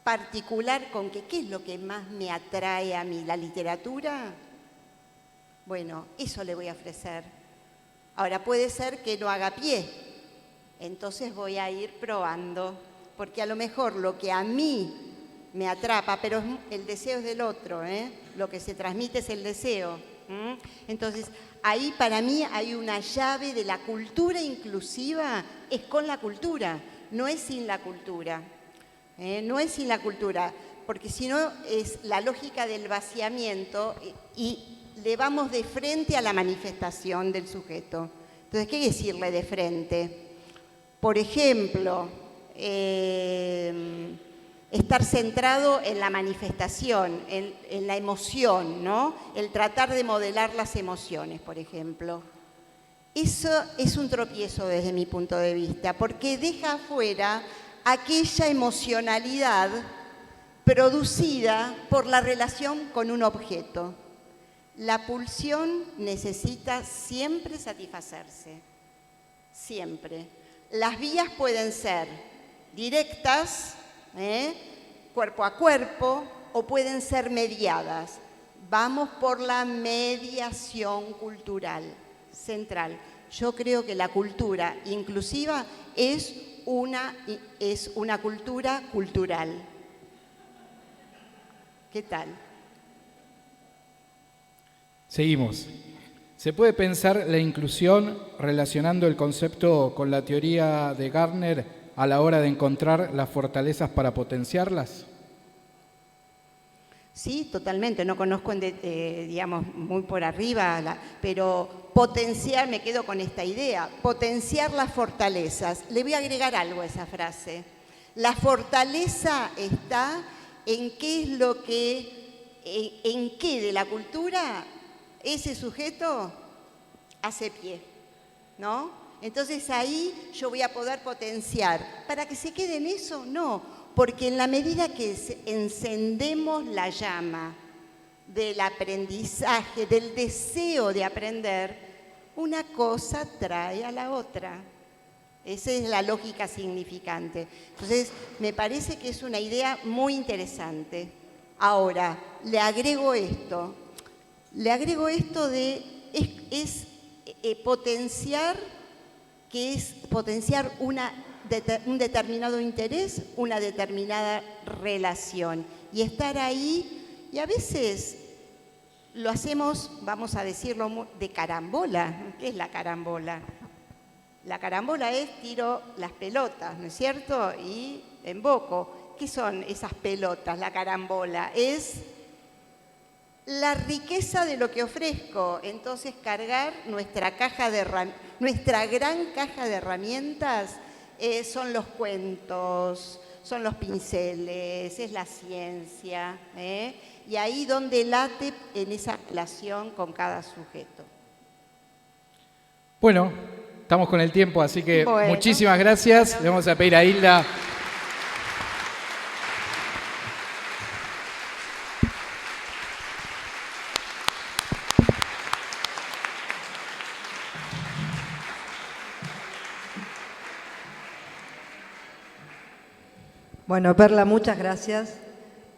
[SPEAKER 4] particular con qué es lo que más me atrae a mí, la literatura. Bueno, eso le voy a ofrecer. Ahora puede ser que no haga pie, entonces voy a ir probando, porque a lo mejor lo que a mí me atrapa, pero el deseo es del otro, lo que se transmite es el deseo. Entonces, ahí para mí hay una llave de la cultura inclusiva, es con la cultura, no es sin la cultura. No es sin la cultura, porque si no es la lógica del vaciamiento y le vamos de frente a la manifestación del sujeto. Entonces, ¿qué decirle de frente? Por ejemplo, estar centrado en la manifestación, en la emoción, ¿no? El tratar de modelar las emociones, por ejemplo. Eso es un tropiezo desde mi punto de vista, porque deja afuera aquella emocionalidad producida por la relación con un objeto. La pulsión necesita siempre satisfacerse, siempre. Las vías pueden ser directas, cuerpo a cuerpo, o pueden ser mediadas. Vamos por la mediación cultural central. Yo creo que la cultura inclusiva es una cultura cultural. ¿Qué tal?
[SPEAKER 1] Seguimos. ¿Se puede pensar la inclusión relacionando el concepto con la teoría de Gardner a la hora de encontrar las fortalezas para potenciarlas?
[SPEAKER 4] Sí, totalmente. No conozco, digamos, muy por arriba, pero potenciar, me quedo con esta idea, potenciar las fortalezas. Le voy a agregar algo a esa frase. La fortaleza está en qué es lo que, en qué de la cultura ese sujeto hace pie, ¿no? Entonces ahí yo voy a poder potenciar. ¿Para que se quede en eso? No, porque en la medida que encendemos la llama del aprendizaje, del deseo de aprender, una cosa trae a la otra. Esa es la lógica significante. Entonces, me parece que es una idea muy interesante. Ahora, le agrego esto de potenciar, que es potenciar un determinado interés, una determinada relación. Y estar ahí, y a veces lo hacemos, vamos a decirlo, de carambola. ¿Qué es la carambola? La carambola es tiro las pelotas, ¿no es cierto? Y emboco. ¿qué son esas pelotas, la carambola? Es la riqueza de lo que ofrezco. Entonces, cargar nuestra gran caja de herramientas son los cuentos, son los pinceles, es la ciencia, y ahí donde late en esa relación con cada sujeto.
[SPEAKER 1] Bueno, estamos con el tiempo, así que
[SPEAKER 4] Bueno,
[SPEAKER 1] muchísimas gracias.
[SPEAKER 4] bueno.
[SPEAKER 1] Le vamos a pedir a Hilda.
[SPEAKER 3] Bueno, Perla, muchas gracias.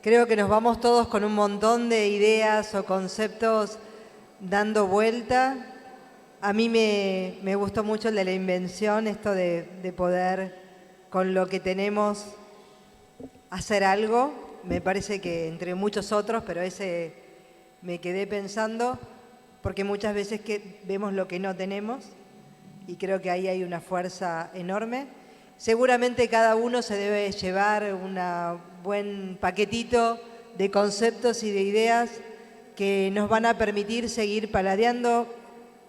[SPEAKER 3] Creo que nos vamos todos con un montón de ideas o conceptos dando vuelta. A mí me gustó mucho el de la invención, esto de poder, con lo que tenemos, hacer algo. Me parece que entre muchos otros, pero ese me quedé pensando, porque muchas veces que vemos lo que no tenemos y creo que ahí hay una fuerza enorme. Seguramente cada uno se debe llevar un buen paquetito de conceptos y de ideas que nos van a permitir seguir paladeando,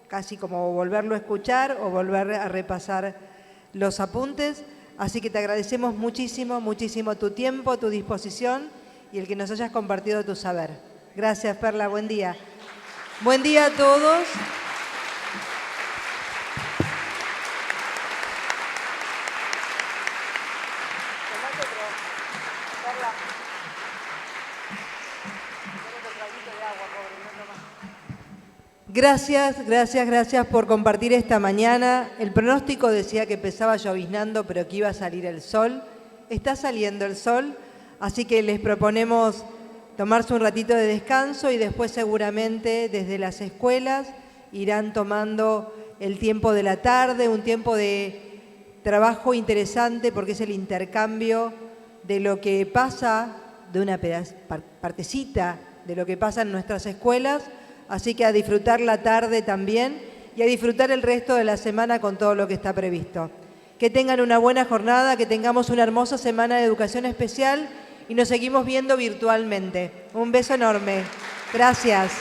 [SPEAKER 3] casi como volverlo a escuchar o volver a repasar los apuntes. Así que te agradecemos muchísimo, muchísimo tu tiempo, tu disposición y el que nos hayas compartido tu saber. Gracias, Perla, buen día. Buen día a todos. Gracias por compartir esta mañana. El pronóstico decía que empezaba lloviznando, pero que iba a salir el sol. Está saliendo el sol, así que les proponemos tomarse un ratito de descanso y después seguramente desde las escuelas irán tomando el tiempo de la tarde, un tiempo de trabajo interesante porque es el intercambio de lo que pasa, de una partecita de lo que pasa en nuestras escuelas. Así que a disfrutar la tarde también y a disfrutar el resto de la semana con todo lo que está previsto. Que tengan una buena jornada, que tengamos una hermosa semana de educación especial y nos seguimos viendo virtualmente. Un beso enorme. Gracias.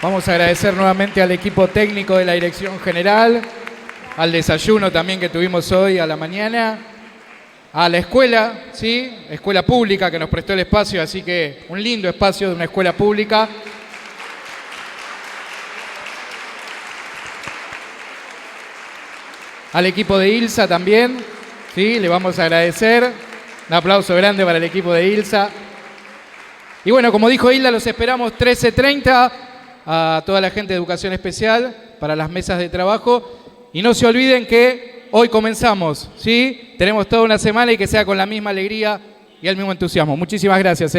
[SPEAKER 1] Vamos a agradecer nuevamente al equipo técnico de la Dirección General, al desayuno también que tuvimos hoy a la mañana, a la escuela, ¿sí? Escuela pública que nos prestó el espacio, así que un lindo espacio de una escuela pública. Al equipo de ILSA también, ¿sí? Le vamos a agradecer. Un aplauso grande para el equipo de ILSA. Y bueno, como dijo Hilda, los esperamos 13:30 a toda la gente de Educación Especial para las mesas de trabajo. Y no se olviden que hoy comenzamos, ¿sí? Tenemos toda una semana y que sea con la misma alegría y el mismo entusiasmo. Muchísimas gracias,